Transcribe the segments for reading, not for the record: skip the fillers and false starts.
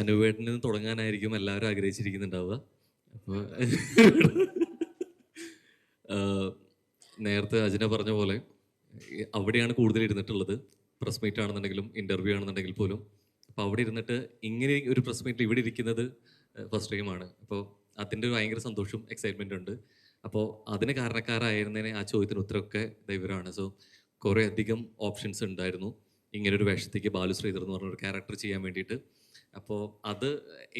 അനുവേട്ടനിൽ നിന്ന് തുടങ്ങാനായിരിക്കും എല്ലാവരും ആഗ്രഹിച്ചിരിക്കുന്നുണ്ടാവുക. അപ്പോൾ നേരത്തെ അജിന പറഞ്ഞ പോലെ അവിടെയാണ് കൂടുതൽ ഇരുന്നിട്ടുള്ളത്. പ്രസ് മീറ്റ് ആണെന്നുണ്ടെങ്കിലും ഇൻ്റർവ്യൂ ആണെന്നുണ്ടെങ്കിൽ പോലും. അപ്പോൾ അവിടെ ഇരുന്നിട്ട് ഇങ്ങനെ ഒരു പ്രസ് മീറ്റിൽ ഇവിടെ ഇരിക്കുന്നത് ഫസ്റ്റ് ടൈമാണ്. അപ്പോൾ അതിൻ്റെ ഒരു ഭയങ്കര സന്തോഷവും എക്സൈറ്റ്മെൻറ്റും ഉണ്ട്. അപ്പോൾ അതിന് കാരണക്കാരായിരുന്നതിന് ആ ചോദ്യത്തിന് ഉത്തരമൊക്കെ ഇവരാണ്. സോ കുറേ അധികം ഓപ്ഷൻസ് ഉണ്ടായിരുന്നു ഇങ്ങനൊരു വേഷത്തേക്ക് ബാലു ശ്രീധർ എന്ന് പറഞ്ഞൊരു ക്യാരക്ടർ ചെയ്യാൻ വേണ്ടിയിട്ട്. അപ്പോൾ അത്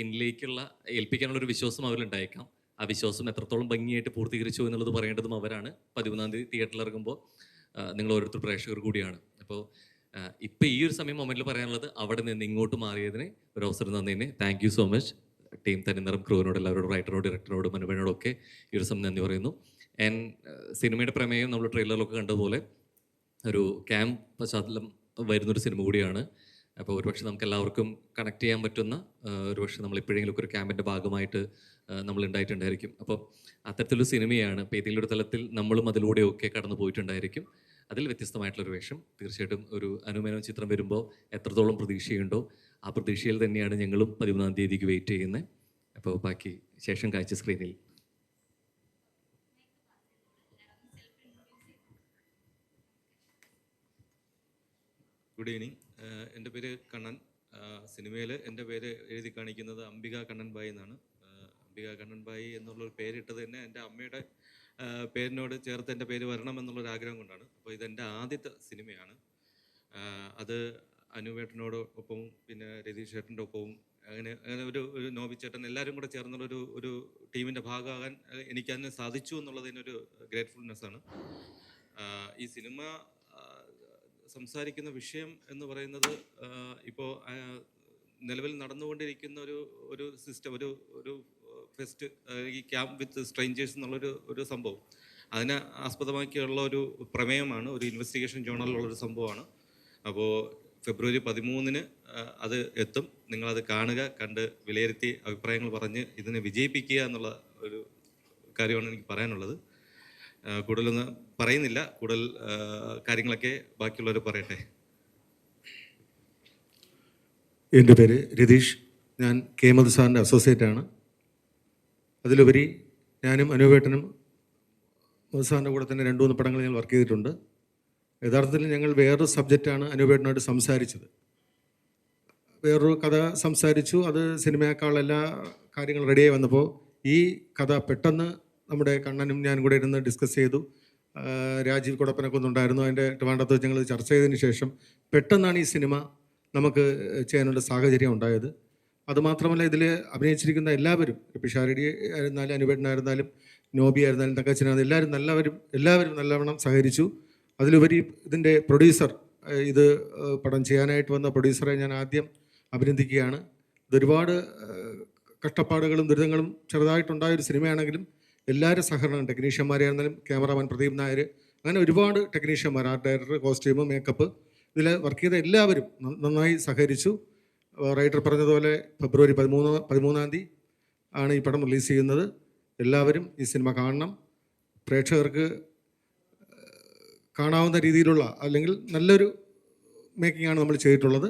എന്നിലേക്കുള്ള ഏൽപ്പിക്കാനുള്ളൊരു വിശ്വാസം അവരിലുണ്ടായേക്കാം. ആ വിശ്വാസം എത്രത്തോളം ഭംഗിയായിട്ട് പൂർത്തീകരിച്ചു എന്നുള്ളത് പറയേണ്ടതും അവരാണ്. 11-ാം തീയതി തിയേറ്ററിൽ ഇറങ്ങുമ്പോൾ നിങ്ങൾ ഓരോരുത്തർ പ്രേക്ഷകർ കൂടിയാണ്. അപ്പോൾ ഇപ്പം ഈ ഒരു സമയം മൊമെൻറ്റിൽ പറയാനുള്ളത് അവിടെ നിന്ന് ഇങ്ങോട്ട് മാറിയതിന് ഒരു അവസരം തന്നതിന് thank you so much. Team Thaniniram ക്രൂവിനോട് എല്ലാവരോടും റൈറ്ററോട് ഡയറക്ടറോടും അനുപനോടൊക്കെ ഈ ഒരു സമയം നന്ദി പറയുന്നു. ആൻഡ് സിനിമയുടെ പ്രമേയം നമ്മൾ ട്രെയിലറിലൊക്കെ കണ്ടതുപോലെ ഒരു ക്യാമ്പ് പശ്ചാത്തലം വരുന്നൊരു സിനിമ കൂടിയാണ്. അപ്പോൾ ഒരുപക്ഷെ നമുക്ക് എല്ലാവർക്കും കണക്ട് ചെയ്യാൻ പറ്റുന്ന ഒരുപക്ഷെ നമ്മൾ എപ്പോഴെങ്കിലും ഒരു ക്യാമ്പിൻ്റെ ഭാഗമായിട്ട് നമ്മൾ ഉണ്ടായിട്ടുണ്ടായിരിക്കും. അപ്പോൾ അത്തരത്തിലൊരു സിനിമയാണ്. അപ്പോൾ ഏതെങ്കിലും ഒരു തലത്തിൽ നമ്മളും അതിലൂടെയൊക്കെ കടന്നു പോയിട്ടുണ്ടായിരിക്കും. അതിൽ വ്യത്യസ്തമായിട്ടുള്ളൊരു വേഷം. തീർച്ചയായിട്ടും ഒരു അനുമേനോൻ ചിത്രം വരുമ്പോൾ എത്രത്തോളം പ്രതീക്ഷയുണ്ടോ ആ പ്രതീക്ഷയിൽ തന്നെയാണ് ഞങ്ങളും 11-ാം തീയതിക്ക് വെയിറ്റ് ചെയ്യുന്നത്. അപ്പോൾ ബാക്കി ശേഷം കാഴ്ച സ്ക്രീനിൽ. Good evening. എൻ്റെ പേര് കണ്ണൻ. സിനിമയിൽ എൻ്റെ പേര് എഴുതി കാണിക്കുന്നത് അംബിക കണ്ണൻ ബായി എന്നാണ്. അംബിക കണ്ണൻ ബായി എന്നുള്ളൊരു പേരിട്ടത് തന്നെ എൻ്റെ അമ്മയുടെ പേരിനോട് ചേർത്ത് എൻ്റെ പേര് വരണം എന്നുള്ളൊരു ആഗ്രഹം കൊണ്ടാണ്. അപ്പോൾ ഇതെൻ്റെ ആദ്യത്തെ സിനിമയാണ്. അത് അനുവേട്ടനോട് ഒപ്പവും പിന്നെ രതീഷ് ചേട്ടൻ്റെ ഒപ്പവും അങ്ങനെ ഒരു നോബി ചേട്ടൻ എല്ലാവരും കൂടെ ചേർന്നുള്ളൊരു ഒരു ടീമിൻ്റെ ഭാഗമാകാൻ എനിക്കതിന് സാധിച്ചു എന്നുള്ളതിനൊരു ഗ്രേറ്റ്ഫുൾനെസ്സാണ്. ഈ സിനിമ സംസാരിക്കുന്ന വിഷയം എന്ന് പറയുന്നത് ഇപ്പോൾ നിലവിൽ നടന്നുകൊണ്ടിരിക്കുന്ന ഒരു സിസ്റ്റം, ഒരു ഫെസ്റ്റ്, ഈ ക്യാമ്പ് വിത്ത് സ്ട്രേഞ്ചേഴ്സ് എന്നുള്ളൊരു സംഭവം, അതിനെ ആസ്പദമാക്കിയുള്ള ഒരു പ്രമേയമാണ്. ഒരു ഇൻവെസ്റ്റിഗേഷൻ ജേണലിലുള്ളൊരു സംഭവമാണ്. അപ്പോൾ ഫെബ്രുവരി 13-ന് അത് എത്തും. നിങ്ങളത് കാണുക, കണ്ട് വിലയിരുത്തി അഭിപ്രായങ്ങൾ പറഞ്ഞ് ഇതിനെ വിജയിപ്പിക്കുക എന്നുള്ള ഒരു കാര്യമാണ് എനിക്ക് പറയാനുള്ളത്. കൂടുതലൊന്നും പറയുന്നില്ല. കൂടുതൽ കാര്യങ്ങളൊക്കെ ബാക്കിയുള്ളവർ പറയട്ടെ. എൻ്റെ പേര് രതീഷ്. ഞാൻ കെ മധു സാറിൻ്റെ അസോസിയേറ്റാണ്. അതിലുപരി ഞാനും അനുവേട്ടനും മധു സാറിൻ്റെ കൂടെ തന്നെ 2-3 പടങ്ങൾ ഞങ്ങൾ വർക്ക് ചെയ്തിട്ടുണ്ട്. യഥാർത്ഥത്തിൽ ഞങ്ങൾ വേറൊരു സബ്ജക്റ്റാണ് അനുവേട്ടനായിട്ട് സംസാരിച്ചത്. വേറൊരു കഥ സംസാരിച്ചു. അത് സിനിമയേക്കാൾ എല്ലാ കാര്യങ്ങളും റെഡിയായി വന്നപ്പോൾ ഈ കഥ പെട്ടെന്ന് നമ്മുടെ കണ്ണനും ഞാനും കൂടെ ഇരുന്ന് ഡിസ്കസ് ചെയ്തു. രാജീവ് കുടപ്പനൊക്കെ ഒന്നുണ്ടായിരുന്നു. അതിൻ്റെ ട്രിവാൻഡ്രത്ത് വെച്ച് ഞങ്ങൾ ചർച്ച ചെയ്തതിന് ശേഷം പെട്ടെന്നാണ് ഈ സിനിമ നമുക്ക് ചെയ്യാനുള്ള സാഹചര്യം ഉണ്ടായത്. അതുമാത്രമല്ല, ഇതിൽ അഭിനയിച്ചിരിക്കുന്ന എല്ലാവരും, പിഷാരടി ആയിരുന്നാലും അനുവേട്ടനായിരുന്നാലും നോബി ആയിരുന്നാലും തങ്കച്ചനായിരുന്നാലും എല്ലാവരും നല്ലവണ്ണം സഹകരിച്ചു. അതിലുപരി ഇതിൻ്റെ പ്രൊഡ്യൂസർ, ഇത് പടം ചെയ്യാനായിട്ട് വന്ന പ്രൊഡ്യൂസറെ ഞാൻ ആദ്യം അഭിനന്ദിക്കുകയാണ്. ഇതൊരുപാട് കഷ്ടപ്പാടുകളും ദുരിതങ്ങളും ചെറുതായിട്ടുണ്ടായൊരു സിനിമയാണെങ്കിലും എല്ലാവരും സഹകരണം, ടെക്നീഷ്യന്മാരായിരുന്നാലും ക്യാമറാമാൻ പ്രദീപ് നായർ, അങ്ങനെ ഒരുപാട് ടെക്നീഷ്യന്മാർ, ആർട്ട് ഡയറക്ടർ, കോസ്റ്റ്യൂം, മേക്കപ്പ്, ഇതിൽ വർക്ക് ചെയ്ത എല്ലാവരും നന്നായി സഹകരിച്ചു. റൈറ്റർ പറഞ്ഞതുപോലെ ഫെബ്രുവരി 13-ാം തീയതി ആണ് ഈ പടം റിലീസ് ചെയ്യുന്നത്. എല്ലാവരും ഈ സിനിമ കാണണം. പ്രേക്ഷകർക്ക് കാണാവുന്ന രീതിയിലുള്ള അല്ലെങ്കിൽ നല്ലൊരു മേക്കിംഗ് ആണ് നമ്മൾ ചെയ്തിട്ടുള്ളത്.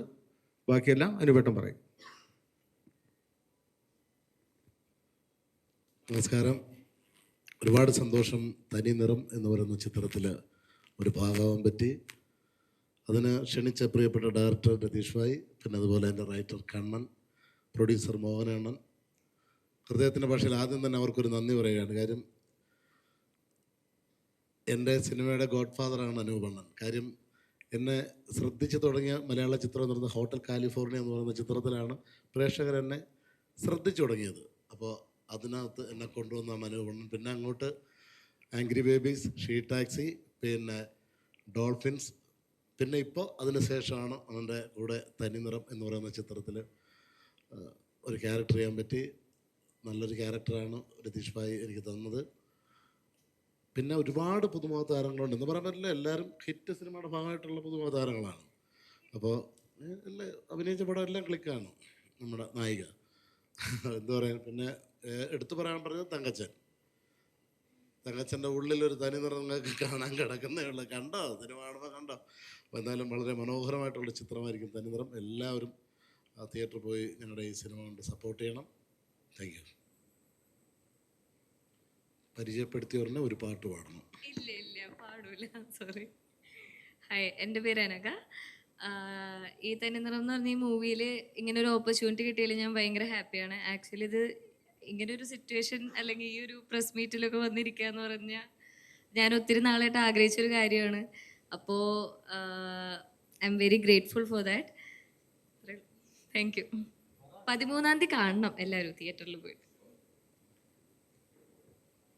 ബാക്കിയെല്ലാം അനുവേട്ടൻ പറയും. നമസ്കാരം. ഒരുപാട് സന്തോഷം. തനി നിറം എന്ന് പറയുന്ന ചിത്രത്തിൽ ഒരു ഭാഗമാകാൻ പറ്റി. അതിന് ക്ഷണിച്ച പ്രിയപ്പെട്ട ഡയറക്ടർ രതീഷ് ഭായ്, പിന്നെ അതുപോലെ എൻ്റെ റൈറ്റർ കണ്ണൻ, പ്രൊഡ്യൂസർ മോഹനണ്ണൻ, ഹൃദയത്തിൻ്റെ ഭാഷയിൽ ആദ്യം തന്നെ അവർക്കൊരു നന്ദി പറയുകയാണ്. കാര്യം എൻ്റെ സിനിമയുടെ ഗോഡ് ഫാദറാണ് അനൂപണ്ണൻ. കാര്യം എന്നെ ശ്രദ്ധിച്ചു തുടങ്ങിയ മലയാള ചിത്രം എന്ന് പറയുന്നത് ഹോട്ടൽ കാലിഫോർണിയ എന്ന് പറയുന്ന ചിത്രത്തിലാണ് പ്രേക്ഷകർ എന്നെ ശ്രദ്ധിച്ചു തുടങ്ങിയത്. അപ്പോൾ അതിനകത്ത് എന്നെ കൊണ്ടുവന്ന അനൂപണ്ണൻ. പിന്നെ അങ്ങോട്ട് ആംഗ്രി ബേബീസ്, ഷീ ടാക്സി, പിന്നെ ഡോൾഫിൻസ്, പിന്നെ ഇപ്പോൾ അതിന് ശേഷമാണ് അവൻ്റെ കൂടെ തനിനിറം എന്ന് പറയുന്ന ചിത്രത്തിൽ ഒരു ക്യാരക്ടർ ചെയ്യാൻ പറ്റി. നല്ലൊരു ക്യാരക്ടറാണ് രതീഷ് ഭായ് എനിക്ക് തന്നത്. പിന്നെ ഒരുപാട് പുതുമുഖ താരങ്ങളുണ്ട് എന്ന് പറയാൻ പറ്റില്ല. എല്ലാവരും ഹിറ്റ് സിനിമയുടെ ഭാഗമായിട്ടുള്ള പുതുമുഖ താരങ്ങളാണ്. അപ്പോൾ എല്ലാം അഭിനയിച്ച പടം എല്ലാം ക്ലിക്കാണ്. നമ്മുടെ നായിക എന്താ പറയുക. പിന്നെ എടുത്തു പറയാൻ പറഞ്ഞത് തങ്കച്ചൻ്റെ ഉള്ളിലൊരു തനി നിറം നിങ്ങൾക്ക് കാണാൻ കിടക്കുന്നേ ഉള്ളൂ. കണ്ടോ? സിനിമ കാണുമ്പോൾ കണ്ടോ? അപ്പോൾ എന്തായാലും വളരെ മനോഹരമായിട്ടുള്ള ചിത്രമായിരിക്കും തനി നിറം. എല്ലാവരും തിയേറ്ററിൽ പോയി ഞങ്ങളുടെ ഈ സിനിമ കൊണ്ട് സപ്പോർട്ട് ചെയ്യണം. Thank you. പരിചയപ്പെടുത്തിയവരുടെ ഒരു പാട്ട് പാടണം. ഇല്ല പാടൂല, സോറി. ഹായ്, എൻ്റെ പേര് അനഘ. ഈ തനിനിറം എന്ന് പറഞ്ഞ ഈ മൂവിയിൽ ഇങ്ങനെ ഒരു ഓപ്പർച്യൂണിറ്റി കിട്ടിയതിൽ ഞാൻ ഭയങ്കര ഹാപ്പിയാണ്. ആക്ച്വലി ഇത് ഇങ്ങനെ ഒരു സിറ്റുവേഷൻ അല്ലെങ്കിൽ ഈ ഒരു പ്രസ് മീറ്റിലൊക്കെ വന്നിരിക്കുക എന്ന് പറഞ്ഞാൽ ഞാൻ ഒത്തിരി നാളായിട്ട് ആഗ്രഹിച്ചൊരു കാര്യമാണ്. അപ്പോൾ I am very grateful for that. Thank you. 13-ാം തീയതി കാണണം എല്ലാവരും തിയേറ്ററിൽ പോയിട്ട്.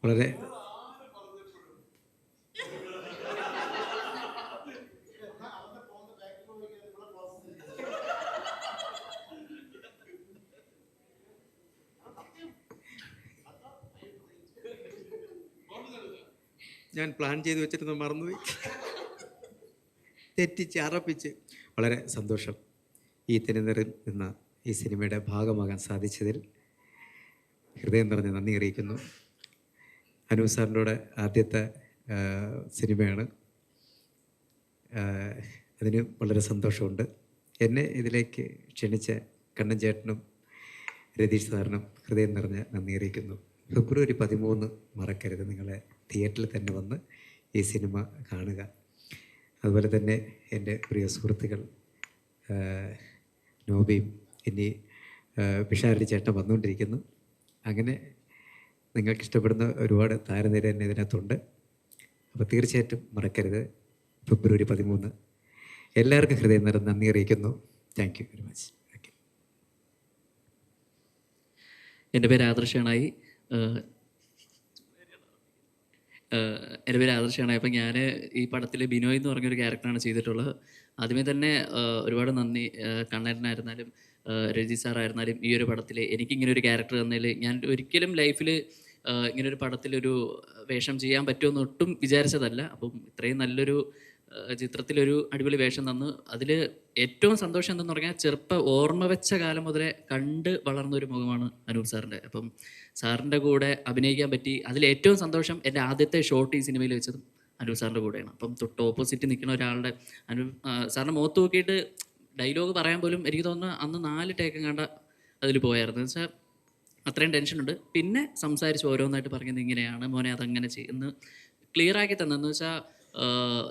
വളരെ ഞാൻ പ്ലാൻ ചെയ്ത് വെച്ചിരുന്ന മറന്നുപോയി, തെറ്റിച്ച് അറപ്പിച്ച്. വളരെ സന്തോഷം ഈ തിരുനിറം എന്ന ഈ സിനിമയുടെ ഭാഗമാകാൻ സാധിച്ചതിൽ ഹൃദയം നിറഞ്ഞ നന്ദി അറിയിക്കുന്നു. അനൂപ് സാറിൻ്റെ കൂടെ ആദ്യത്തെ സിനിമയാണ്. അതിന് വളരെ സന്തോഷമുണ്ട്. എന്നെ ഇതിലേക്ക് ക്ഷണിച്ച കണ്ണൻ ചേട്ടനും രതീഷ് സാറിനും ഹൃദയം നിറഞ്ഞ നന്ദി അറിയിക്കുന്നു. ഫെബ്രുവരി 13 മറക്കരുത്, നിങ്ങളെ തിയേറ്ററിൽ തന്നെ വന്ന് ഈ സിനിമ കാണുക. അതുപോലെ തന്നെ എൻ്റെ പ്രിയ സുഹൃത്തുക്കൾ നോബിയും ഇനി പിഷാരടി ചേട്ടൻ വന്നുകൊണ്ടിരിക്കുന്നു. അങ്ങനെ നിങ്ങൾക്ക് ഇഷ്ടപ്പെടുന്ന ഒരുപാട് താരനിര തന്നെ ഇതിനകത്തുണ്ട്. അപ്പോൾ തീർച്ചയായിട്ടും മറക്കരുത്, ഫെബ്രുവരി 13. എല്ലാവർക്കും ഹൃദയം നിറഞ്ഞ നന്ദി അറിയിക്കുന്നു. Thank you very much. Okay. എൻ്റെ പേര് ആദർശാണായി. എൻ്റെ പേര് ആദർശാണായി. അപ്പം ഞാൻ ഈ പടത്തിൽ ബിനോയ് എന്ന് പറഞ്ഞൊരു ക്യാരക്ടറാണ് ചെയ്തിട്ടുള്ളത്. ആദ്യമേ തന്നെ ഒരുപാട് നന്ദി കണ്ണേട്ടനായിരുന്നാലും രജി സാറായിരുന്നാലും ഈ ഒരു പടത്തിൽ എനിക്കിങ്ങനെ ഒരു ക്യാരക്ടർ തന്നതിൽ ഞാൻ ഒരിക്കലും ലൈഫിൽ ഇങ്ങനൊരു പടത്തിലൊരു വേഷം ചെയ്യാൻ പറ്റുമെന്ന് ഒട്ടും വിചാരിച്ചതല്ല. അപ്പം ഇത്രയും നല്ലൊരു ചിത്രത്തിലൊരു അടിപൊളി വേഷം തന്നു. അതിൽ ഏറ്റവും സന്തോഷം എന്തെന്ന് പറഞ്ഞാൽ ഓർമ്മ വെച്ച കാലം മുതലേ കണ്ട് വളർന്നൊരു മുഖമാണ് അനൂപ് സാറിൻ്റെ. അപ്പം സാറിൻ്റെ കൂടെ അഭിനയിക്കാൻ പറ്റി. അതിലേറ്റവും സന്തോഷം എൻ്റെ ആദ്യത്തെ ഷോട്ട് ഈ സിനിമയിൽ വെച്ചതും അനൂപ് സാറിൻ്റെ കൂടെയാണ്. അപ്പം തൊട്ട് ഓപ്പോസിറ്റ് നിൽക്കുന്ന ഒരാളുടെ സാറിൻ്റെ മുഖത്ത് നോക്കിയിട്ട് ഡയലോഗ് പറയാൻ പോലും എനിക്ക് തോന്നുന്നു അന്ന് 4 ടേക്കും കണ്ട അതിൽ പോയായിരുന്നു. എന്ന് വെച്ചാൽ അത്രയും ടെൻഷനുണ്ട്. പിന്നെ സംസാരിച്ച് ഓരോന്നായിട്ട് പറഞ്ഞത് ഇങ്ങനെയാണ് മോനെ, അതങ്ങനെ ചെയ്യുന്നു ക്ലിയർ ആക്കി തന്നെന്ന് വെച്ചാൽ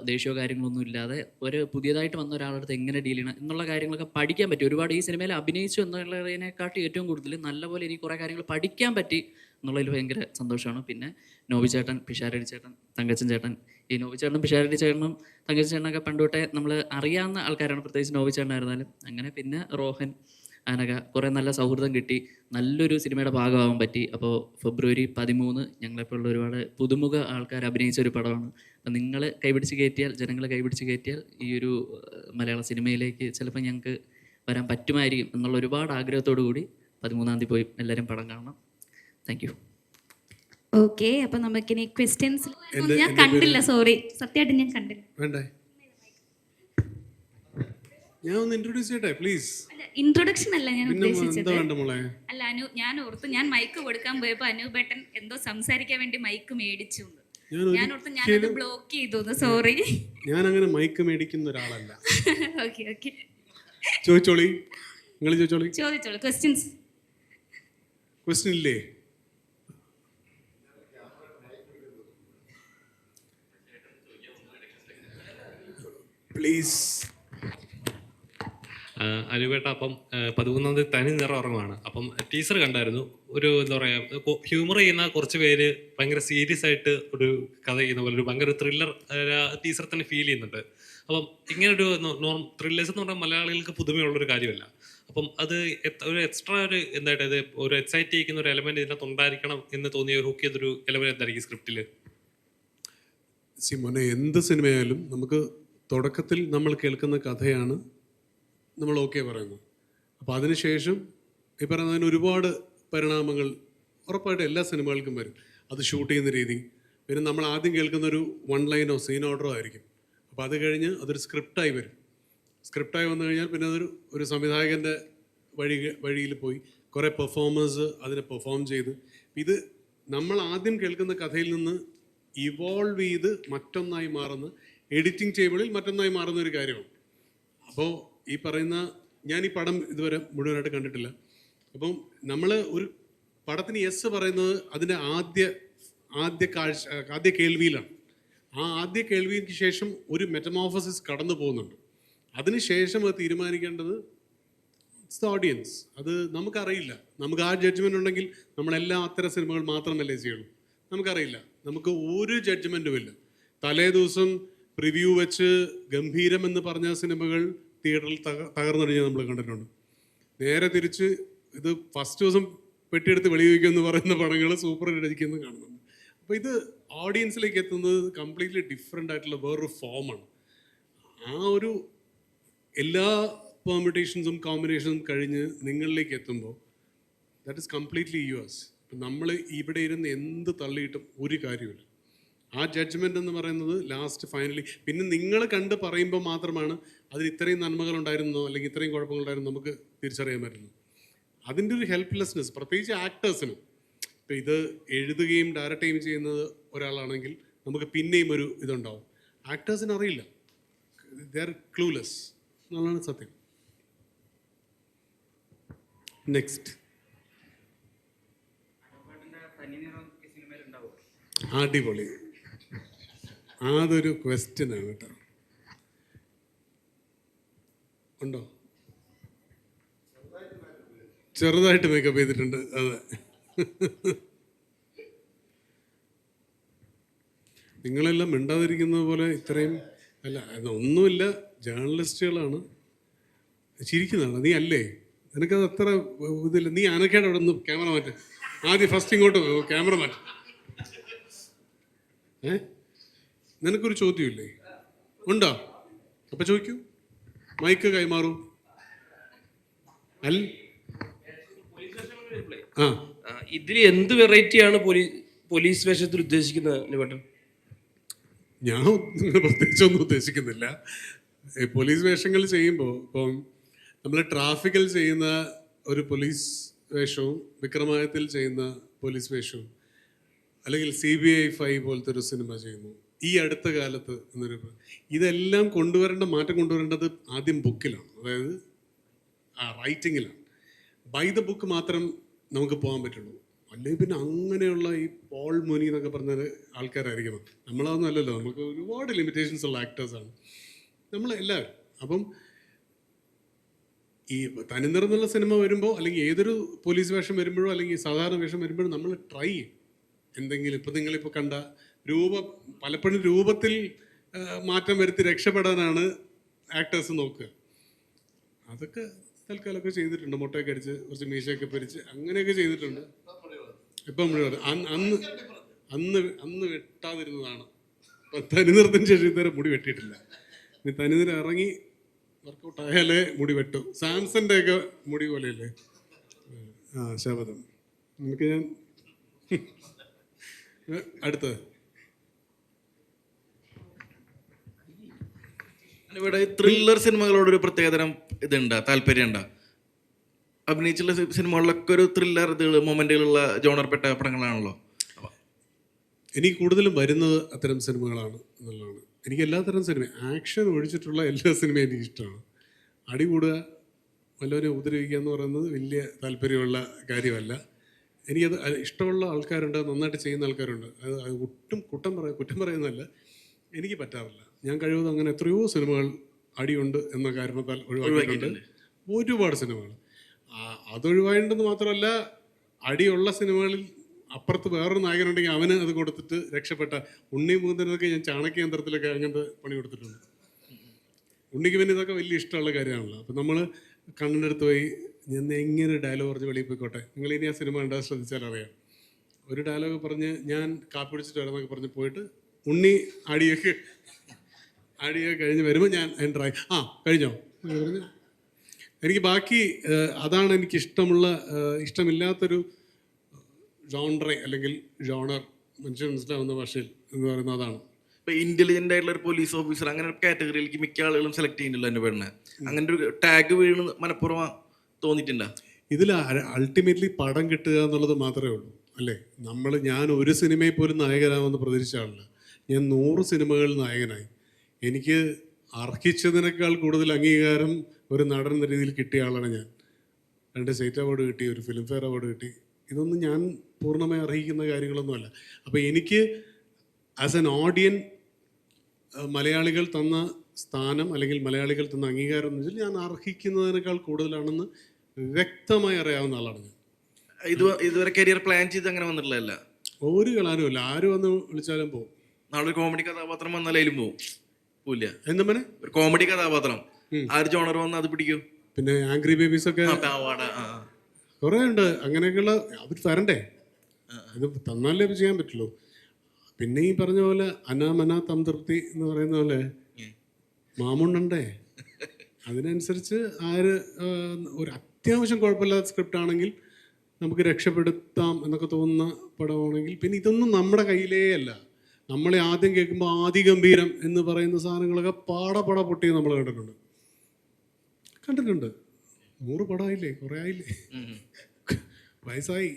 ദേഷ്യമോ കാര്യങ്ങളൊന്നും ഇല്ലാതെ ഒരു പുതിയതായിട്ട് വന്ന ഒരാളുടെ അടുത്ത് എങ്ങനെ ഡീൽ ചെയ്യണം എന്നുള്ള കാര്യങ്ങളൊക്കെ പഠിക്കാൻ പറ്റി. ഒരുപാട് ഈ സിനിമയിൽ അഭിനയിച്ചു എന്നുള്ളതിനെക്കാട്ടി ഏറ്റവും കൂടുതൽ നല്ലപോലെ എനിക്ക് കുറേ കാര്യങ്ങൾ പഠിക്കാൻ പറ്റി എന്നുള്ളതിൽ ഭയങ്കര സന്തോഷമാണ്. പിന്നെ നോബി ചേട്ടൻ, പിഷാരടി ചേട്ടൻ, തങ്കച്ചൻ ചേട്ടൻ. ഈ നോബി ചേട്ടനും പിഷാരടി ചേട്ടനും തങ്കച്ചൻ ചേട്ടനൊക്കെ പണ്ടുതൊട്ടേ നമ്മൾ അറിയാവുന്ന ആൾക്കാരാണ്, പ്രത്യേകിച്ച് നോബി ചേട്ടനായിരുന്നാലും. അങ്ങനെ പിന്നെ റോഹൻ, അനഘ, കുറേ നല്ല സൗഹൃദം കിട്ടി, നല്ലൊരു സിനിമയുടെ ഭാഗമാകാൻ പറ്റി. അപ്പോൾ ഫെബ്രുവരി 13 ഞങ്ങളെപ്പോലുള്ള ഒരുപാട് പുതുമുഖ ആൾക്കാർ അഭിനയിച്ച ഒരു പടമാണ്. അപ്പം നിങ്ങൾ കൈപിടിച്ച് കയറ്റിയാൽ, ജനങ്ങൾ കൈപിടിച്ച് കയറ്റിയാൽ ഈ ഒരു മലയാള സിനിമയിലേക്ക് ചിലപ്പോൾ ഞങ്ങൾക്ക് വരാൻ പറ്റുമായിരിക്കും എന്നുള്ള ഒരുപാട് ആഗ്രഹത്തോടു കൂടി 13-ാം തീയതി പോയി എല്ലാവരും പടം കാണണം. Thank you. ഓക്കെ, അപ്പം നമുക്കിനി ക്വസ്റ്റ്യൻസ്. ഞാൻ കണ്ടില്ല, സോറി, സത്യമായിട്ട് ഞാൻ കണ്ടില്ല. വേണ്ടേ, ഞാൻ ഒന്ന് ഇൻട്രൊഡ്യൂസ് ചെയ്യട്ടെ പ്ലീസ്? ഇൻട്രൊഡക്ഷൻ അല്ല ഞാൻ ഉദ്ദേശിച്ചത്. അല്ല, ഞാൻ ഓർത്തു ഞാൻ മൈക്ക് കൊടുക്കാൻ പോയപ്പോ അനൂപേട്ടൻ എന്തോ സംസാരിക്കാൻ വേണ്ടി മൈക്ക് മേടിച്ചു. ഞാൻ ഓർത്തു ഞാനത് ബ്ലോക്ക് ചെയ്തു. സോറി, ഞാൻ അങ്ങനെ മൈക്ക് മേടിക്കുന്ന ഒരാളല്ല. ഓക്കെ ഓക്കെ, ചോദിച്ചോളി, നിങ്ങൾ ചോദിച്ചോളൂ. ക്വസ്റ്റ്യൻ ഇല്ലേ? പ്ലീസ്. അനുപേട്ട, അപ്പം 13-ാം തീയതി തനി നിറം ഇറങ്ങുവാണ്. അപ്പം ടീച്ചർ കണ്ടായിരുന്നു. ഒരു എന്താ പറയുക, ഹ്യൂമർ ചെയ്യുന്ന കുറച്ച് പേര് ഭയങ്കര സീരിയസ് ആയിട്ട് ഒരു കഥ ചെയ്യുന്ന പോലെ ഒരു ഭയങ്കര ത്രില്ലർ ടീച്ചർ തന്നെ ഫീൽ ചെയ്യുന്നുണ്ട്. അപ്പം ഇങ്ങനൊരു ത്രില്ലേഴ്സ് എന്ന് പറഞ്ഞാൽ മലയാളികൾക്ക് പുതുമയുള്ളൊരു കാര്യമല്ല. അപ്പം അത് ഒരു എക്സ്ട്രാ ഒരു എന്തായിട്ട് ഒരു എക്സൈറ്റ് ചെയ്യിക്കുന്ന ഒരു എലമെന്റ് ഇതിനകത്ത് ഉണ്ടായിരിക്കണം എന്ന് തോന്നിയ ഒരു ഹുക്ക് ചെയ്തൊരു എലമെന്റ് എന്തായിരിക്കും സ്ക്രിപ്റ്റിൽ? മോനെ, എന്ത് സിനിമയായാലും നമുക്ക് തുടക്കത്തിൽ നമ്മൾ കേൾക്കുന്ന കഥയാണ് നമ്മൾ ഓക്കെ പറയുന്നത്. അപ്പോൾ അതിനുശേഷം ഈ പറയുന്നതിന് ഒരുപാട് പരിണാമങ്ങൾ ഉറപ്പായിട്ട് എല്ലാ സിനിമകൾക്കും വരും. അത് ഷൂട്ട് ചെയ്യുന്ന രീതി, പിന്നെ നമ്മൾ ആദ്യം കേൾക്കുന്ന ഒരു 1 ലൈനോ സീൻ ഓർഡറോ ആയിരിക്കും. അപ്പോൾ അത് കഴിഞ്ഞ് അതൊരു സ്ക്രിപ്റ്റായി വരും. സ്ക്രിപ്റ്റായി വന്നു കഴിഞ്ഞാൽ പിന്നെ അതൊരു സംവിധായകൻ്റെ വഴിയിൽ പോയി കുറേ പെർഫോമേഴ്സ് അതിനെ പെർഫോം ചെയ്ത് ഇത് നമ്മൾ ആദ്യം കേൾക്കുന്ന കഥയിൽ നിന്ന് ഇവോൾവ് ചെയ്ത് മറ്റൊന്നായി മാറുന്ന, എഡിറ്റിംഗ് ടേബിളിൽ മറ്റൊന്നായി മാറുന്ന ഒരു കാര്യമാണ്. അപ്പോൾ ഈ പറയുന്ന ഞാൻ ഈ പടം ഇതുവരെ മുഴുവനായിട്ട് കണ്ടിട്ടില്ല. അപ്പം നമ്മൾ ഒരു പടത്തിന് യെസ് പറയുന്നത് അതിൻ്റെ ആദ്യ കേൾവിയിലാണ്. ആ ആദ്യ കേൾവിക്ക് ശേഷം ഒരു മെറ്റമോർഫോസിസ് കടന്നു പോകുന്നുണ്ട്. അതിനുശേഷം അത് തീരുമാനിക്കേണ്ടത് ഇറ്റ്സ് ദ ഓഡിയൻസ്. അത് നമുക്കറിയില്ല. നമുക്ക് ആ ജഡ്ജ്മെൻ്റ് ഉണ്ടെങ്കിൽ നമ്മളെല്ലാം അത്തരം സിനിമകൾ മാത്രമല്ലേ ചെയ്യുള്ളൂ. നമുക്കറിയില്ല. നമുക്ക് ഒരു ജഡ്ജ്മെൻറ്റും ഇല്ല. തലേ ദിവസം പ്രിവ്യൂ വെച്ച് ഗംഭീരം എന്ന് പറഞ്ഞ സിനിമകൾ തിയേറ്ററിൽ തകർന്നടിഞ്ഞ് നമ്മൾ കണ്ടിട്ടുണ്ട്. നേരെ തിരിച്ച് ഇത് ഫസ്റ്റ് ദിവസം പെട്ടിയെടുത്ത് വെളിവെക്കുമെന്ന് പറയുന്ന പടങ്ങൾ സൂപ്പർ ഹിറ്റ് കാണുന്നുണ്ട്. അപ്പോൾ ഇത് ഓഡിയൻസിലേക്ക് എത്തുന്നത് കംപ്ലീറ്റ്ലി ഡിഫറെൻ്റ് ആയിട്ടുള്ള വേറൊരു ഫോമാണ്. ആ ഒരു എല്ലാ പെർമിറ്റേഷൻസും കോമ്പിനേഷൻസും കഴിഞ്ഞ് നിങ്ങളിലേക്ക് എത്തുമ്പോൾ ദാറ്റ് ഈസ് കംപ്ലീറ്റ്ലി യുവേഴ്സ്. നമ്മൾ ഇവിടെ ഇരുന്ന് എന്ത് തള്ളിയിട്ടും ഒരു കാര്യമില്ല. ആ ജഡ്ജ്മെൻ്റ് എന്ന് പറയുന്നത് ലാസ്റ്റ് ഫൈനലി പിന്നെ നിങ്ങൾ കണ്ട് പറയുമ്പോൾ മാത്രമാണ് അതിന് ഇത്രയും നന്മകളുണ്ടായിരുന്നോ അല്ലെങ്കിൽ ഇത്രയും കുഴപ്പങ്ങളുണ്ടായിരുന്നോ നമുക്ക് തിരിച്ചറിയാൻ പറ്റുന്നു. അതിൻ്റെ ഒരു ഹെൽപ്ലെസ്നെസ് പ്രത്യേകിച്ച് ആക്ടേഴ്സിന്. ഇപ്പോൾ ഇത് എഴുതുകയും ഡയറക്റ്റ് ചെയ്യുകയും ചെയ്യുന്നത് ഒരാളാണെങ്കിൽ നമുക്ക് പിന്നെയും ഒരു ഇതുണ്ടാവും. ആക്ടേഴ്സിന് അറിയില്ല, ദേ ആർ ക്ലൂലെസ് എന്നുള്ളതാണ് സത്യം. നെക്സ്റ്റ് അടിപൊളി. അതൊരു ക്വസ്റ്റ്യനാണ് കേട്ടോ. ഉണ്ടോ? ചെറുതായിട്ട് മേക്കപ്പ് ചെയ്തിട്ടുണ്ട്. അതെ, നിങ്ങളെല്ലാം മിണ്ടാതിരിക്കുന്നത് പോലെ ഇത്രയും അല്ല, ഒന്നുമില്ല. ജേർണലിസ്റ്റുകളാണ്. ചിരിക്കുന്നതാണ്. നീ അല്ലേ? നിനക്കത് അത്ര ഇതില്ല. നീ അനക്കേടെ അവിടെ നിന്ന് ക്യാമറ മാറ്റ. ആദ്യം ഫസ്റ്റ് ഇങ്ങോട്ട് ക്യാമറ മാറ്റ. നിനക്കൊരു ചോദ്യമില്ലേ? ഉണ്ടോ? അപ്പം ചോദിക്കൂ. മൈക്ക് കൈമാറൂ. ഇതിൽ എന്ത് വെറൈറ്റിയാണ് പോലീസ് വേഷത്തിൽ ഉദ്ദേശിക്കുന്നത് അനുവേട്ടൻ? ഞാൻ പ്രത്യേകിച്ചൊന്നും ഉദ്ദേശിക്കുന്നില്ല. പോലീസ് വേഷങ്ങൾ ചെയ്യുമ്പോൾ ഇപ്പം നമ്മൾ ട്രാഫിക്കിൽ ചെയ്യുന്ന ഒരു പോലീസ് വേഷവും വിക്രമാദിത്യത്തിൽ ചെയ്യുന്ന പോലീസ് വേഷവും അല്ലെങ്കിൽ CBI 5 പോലത്തെ ഒരു സിനിമ ചെയ്യുന്നു ഈ അടുത്ത കാലത്ത് എന്നൊരു ഇതെല്ലാം മാറ്റം കൊണ്ടുവരേണ്ടത് ആദ്യം ബുക്കിലാണ്, അതായത് റൈറ്റിങ്ങിലാണ്. ബൈ ദ ബുക്ക് മാത്രം നമുക്ക് പോകാൻ പറ്റുള്ളൂ. അല്ലെങ്കിൽ പിന്നെ അങ്ങനെയുള്ള ഈ പോൾ മുനി എന്നൊക്കെ പറഞ്ഞ ആൾക്കാരായിരിക്കണം. നമ്മളതൊന്നും അല്ലല്ലോ. നമുക്ക് ഒരുപാട് ലിമിറ്റേഷൻസ് ഉള്ള ആക്ടേഴ്സാണ് നമ്മളെല്ലാവരും. അപ്പം ഈ തനിനിറന്നുള്ള സിനിമ വരുമ്പോൾ അല്ലെങ്കിൽ ഏതൊരു പോലീസ് വേഷം വരുമ്പോഴോ അല്ലെങ്കിൽ സാധാരണ വേഷം വരുമ്പോഴും നമ്മൾ ട്രൈ ചെയ്യും എന്തെങ്കിലും. ഇപ്പം നിങ്ങളിപ്പോൾ കണ്ട പലപ്പോഴും രൂപത്തിൽ മാറ്റം വരുത്തി രക്ഷപ്പെടാനാണ് ആക്ടേഴ്സ് നോക്കുക. അതൊക്കെ തൽക്കാലമൊക്കെ ചെയ്തിട്ടുണ്ട്. മുട്ടയൊക്കെ അടിച്ച് കുറച്ച് മീശയൊക്കെ പരിച്ച് അങ്ങനെയൊക്കെ ചെയ്തിട്ടുണ്ട്. ഇപ്പം അന്ന് വെട്ടാതിരുന്നതാണ്. ഇപ്പം തനിനിറത്തിന് ശേഷം ഇതുവരെ മുടി വെട്ടിയിട്ടില്ല. ഇനി തനിനിറ ഇറങ്ങി വർക്കൗട്ട് ആയാലേ മുടി വെട്ടു. സാംസന്റെ ഒക്കെ മുടി പോലെയല്ലേ? ശബദം. നമുക്ക് ഞാൻ അടുത്തത് ഇവിടെ ത്രില്ലർ സിനിമകളോടൊരു പ്രത്യേകതരം ഇതുണ്ട്, താല്പര്യമുണ്ട്. അഭിനയിച്ചുള്ള സിനിമകളിലൊക്കെ ഒരു ത്രില്ലർ മൊമെന്റുകളുള്ള ജോണർപ്പെട്ട പടങ്ങളാണല്ലോ. എനിക്ക് കൂടുതലും വരുന്നത് അത്തരം സിനിമകളാണ് എന്നുള്ളതാണ്. എനിക്ക് എല്ലാത്തരം സിനിമ ആക്ഷൻ ഒഴിച്ചിട്ടുള്ള എല്ലാ സിനിമയും എനിക്ക് ഇഷ്ടമാണ്. അടി കൂടുക, വല്ലവരെ ഉപദ്രവിക്കുക എന്ന് പറയുന്നത് വലിയ താല്പര്യമുള്ള കാര്യമല്ല. എനിക്കത് ഇഷ്ടമുള്ള ആൾക്കാരുണ്ട്, നന്നായിട്ട് ചെയ്യുന്ന ആൾക്കാരുണ്ട്. അത് ഒട്ടും കുറ്റം പറയുന്നതല്ല, എനിക്ക് പറ്റാറില്ല. ഞാൻ കഴിവതും അങ്ങനെ എത്രയോ സിനിമകൾ അടിയുണ്ട് എന്ന കാരണത്താൽ ഒഴിവാക്കിയിട്ടുണ്ട്. ഒരുപാട് സിനിമകൾ അതൊഴിവായിട്ടുണ്ടെന്ന് മാത്രമല്ല, അടിയുള്ള സിനിമകളിൽ അപ്പുറത്ത് വേറൊരു നായകനുണ്ടെങ്കിൽ അവന് അത് കൊടുത്തിട്ട് രക്ഷപ്പെട്ട ഉണ്ണി മുകുന്ദനൊക്കെ ഞാൻ ചാണക്യ യന്ത്രത്തിലൊക്കെ അങ്ങനത്തെ പണി കൊടുത്തിട്ടുണ്ട്. ഉണ്ണിക്ക് പിന്നെ ഇതൊക്കെ വലിയ ഇഷ്ടമുള്ള കാര്യമാണല്ലോ. അപ്പം നമ്മൾ കണ്ണിൻ്റെ അടുത്ത് പോയി ഞാൻ എങ്ങനെ ഡയലോഗ് പറഞ്ഞ് വെളിയിൽ പോയിക്കോട്ടെ, നിങ്ങളിനി ആ സിനിമ കണ്ടാൽ ശ്രദ്ധിച്ചാൽ അറിയാം. ഒരു ഡയലോഗ് പറഞ്ഞ് ഞാൻ കാപ്പി പിടിച്ചിട്ട് വരാമെന്നൊക്കെ പറഞ്ഞ് പോയിട്ട് ഉണ്ണി ആടിയൊക്കെ കഴിഞ്ഞ് വരുമ്പോൾ ഞാൻ എൻ്ററായി കഴിഞ്ഞോ പറഞ്ഞ് എനിക്ക് ബാക്കി അതാണ് എനിക്ക് ഇഷ്ടമില്ലാത്തൊരു ജോൺറ അല്ലെങ്കിൽ ജോണർ മനുഷ്യൻ മനസ്സിലാവുന്ന ഭാഷയിൽ എന്ന് പറയുന്നത് അതാണ്. ഇപ്പൊ ഇന്റലിജന്റ് ആയിട്ടുള്ള ഒരു പോലീസ് ഓഫീസർ അങ്ങനെ ഒരു കാറ്റഗറിയിലേക്ക് മിക്ക ആളുകളും സെലക്ട് ചെയ്യുന്നില്ല എന്നെ പെണ്ണെ. അങ്ങനെ ഒരു ടാഗ് വീണ് മനഃപൂർവ്വം തോന്നിയിട്ടുണ്ടോ? ഇതിൽ അൾട്ടിമേറ്റ്ലി പടം കിട്ടുക എന്നുള്ളത് മാത്രമേ ഉള്ളൂ അല്ലേ? ഞാൻ ഒരു സിനിമയിൽ പോലും നായകനാവുമെന്ന് പ്രതീക്ഷിച്ച ആളല്ല. ഞാൻ 100 സിനിമകളിൽ നായകനായി. എനിക്ക് അർഹിച്ചതിനേക്കാൾ കൂടുതൽ അംഗീകാരം ഒരു നടൻ എന്ന രീതിയിൽ കിട്ടിയ ആളാണ് ഞാൻ. 2 സ്റ്റേറ്റ് അവാർഡ് കിട്ടി, ഒരു ഫിലിം ഫെയർ അവാർഡ് കിട്ടി. ഇതൊന്നും ഞാൻ പൂർണ്ണമായി അർഹിക്കുന്ന കാര്യങ്ങളൊന്നുമല്ല. അപ്പോൾ എനിക്ക് ആസ് എൻ ഓഡിയൻ മലയാളികൾ തന്ന സ്ഥാനം അല്ലെങ്കിൽ മലയാളികൾ തന്ന അംഗീകാരം എന്ന് വെച്ചാൽ ഞാൻ അർഹിക്കുന്നതിനേക്കാൾ കൂടുതലാണെന്ന് വ്യക്തമായി അറിയാവുന്ന ആളാണ് ഞാൻ. ഇതുവരെ കരിയർ പ്ലാൻ ചെയ്ത് അങ്ങനെ വന്നിട്ടില്ല? ഒരു കളാനുമില്ല. ആര് വന്ന് വിളിച്ചാലും പോകും. നാളെ ഒരു കോമഡി കഥാപാത്രം വന്നാലും പോവും? പോവില്ല. എന്താ മോനെ? ഒരു കോമഡി കഥാപാത്രം ആര് ജോണർ വന്നാൽ അത് പിടിക്കും? പിന്നെ ആംഗ്രി ബേബീസ് ഒക്കെ കുറേ ഉണ്ട്. അങ്ങനെയൊക്കെയുള്ള അവർ തരണ്ടേ, അത് തന്നാലേ ഇത് ചെയ്യാൻ പറ്റുള്ളൂ. പിന്നെ ഈ പറഞ്ഞ പോലെ അനാമന സംതൃപ്തി എന്ന് പറയുന്ന പോലെ മാമുണ്ടേ. അതിനനുസരിച്ച് ആര് ഒരു അത്യാവശ്യം കുഴപ്പമില്ലാത്ത സ്ക്രിപ്റ്റ് ആണെങ്കിൽ നമുക്ക് രക്ഷപ്പെടുത്താം എന്നൊക്കെ തോന്നുന്ന പടമാണെങ്കിൽ, പിന്നെ ഇതൊന്നും നമ്മുടെ കയ്യിലേ അല്ല. നമ്മളെ ആദ്യം കേൾക്കുമ്പോൾ ആദിഗംഭീരം എന്ന് പറയുന്ന സാധനങ്ങളൊക്കെ പാട പൊട്ടി നമ്മൾ കണ്ടിട്ടുണ്ട്. 100 പടമായില്ലേ, കുറേ ആയില്ലേ, വയസ്സായി.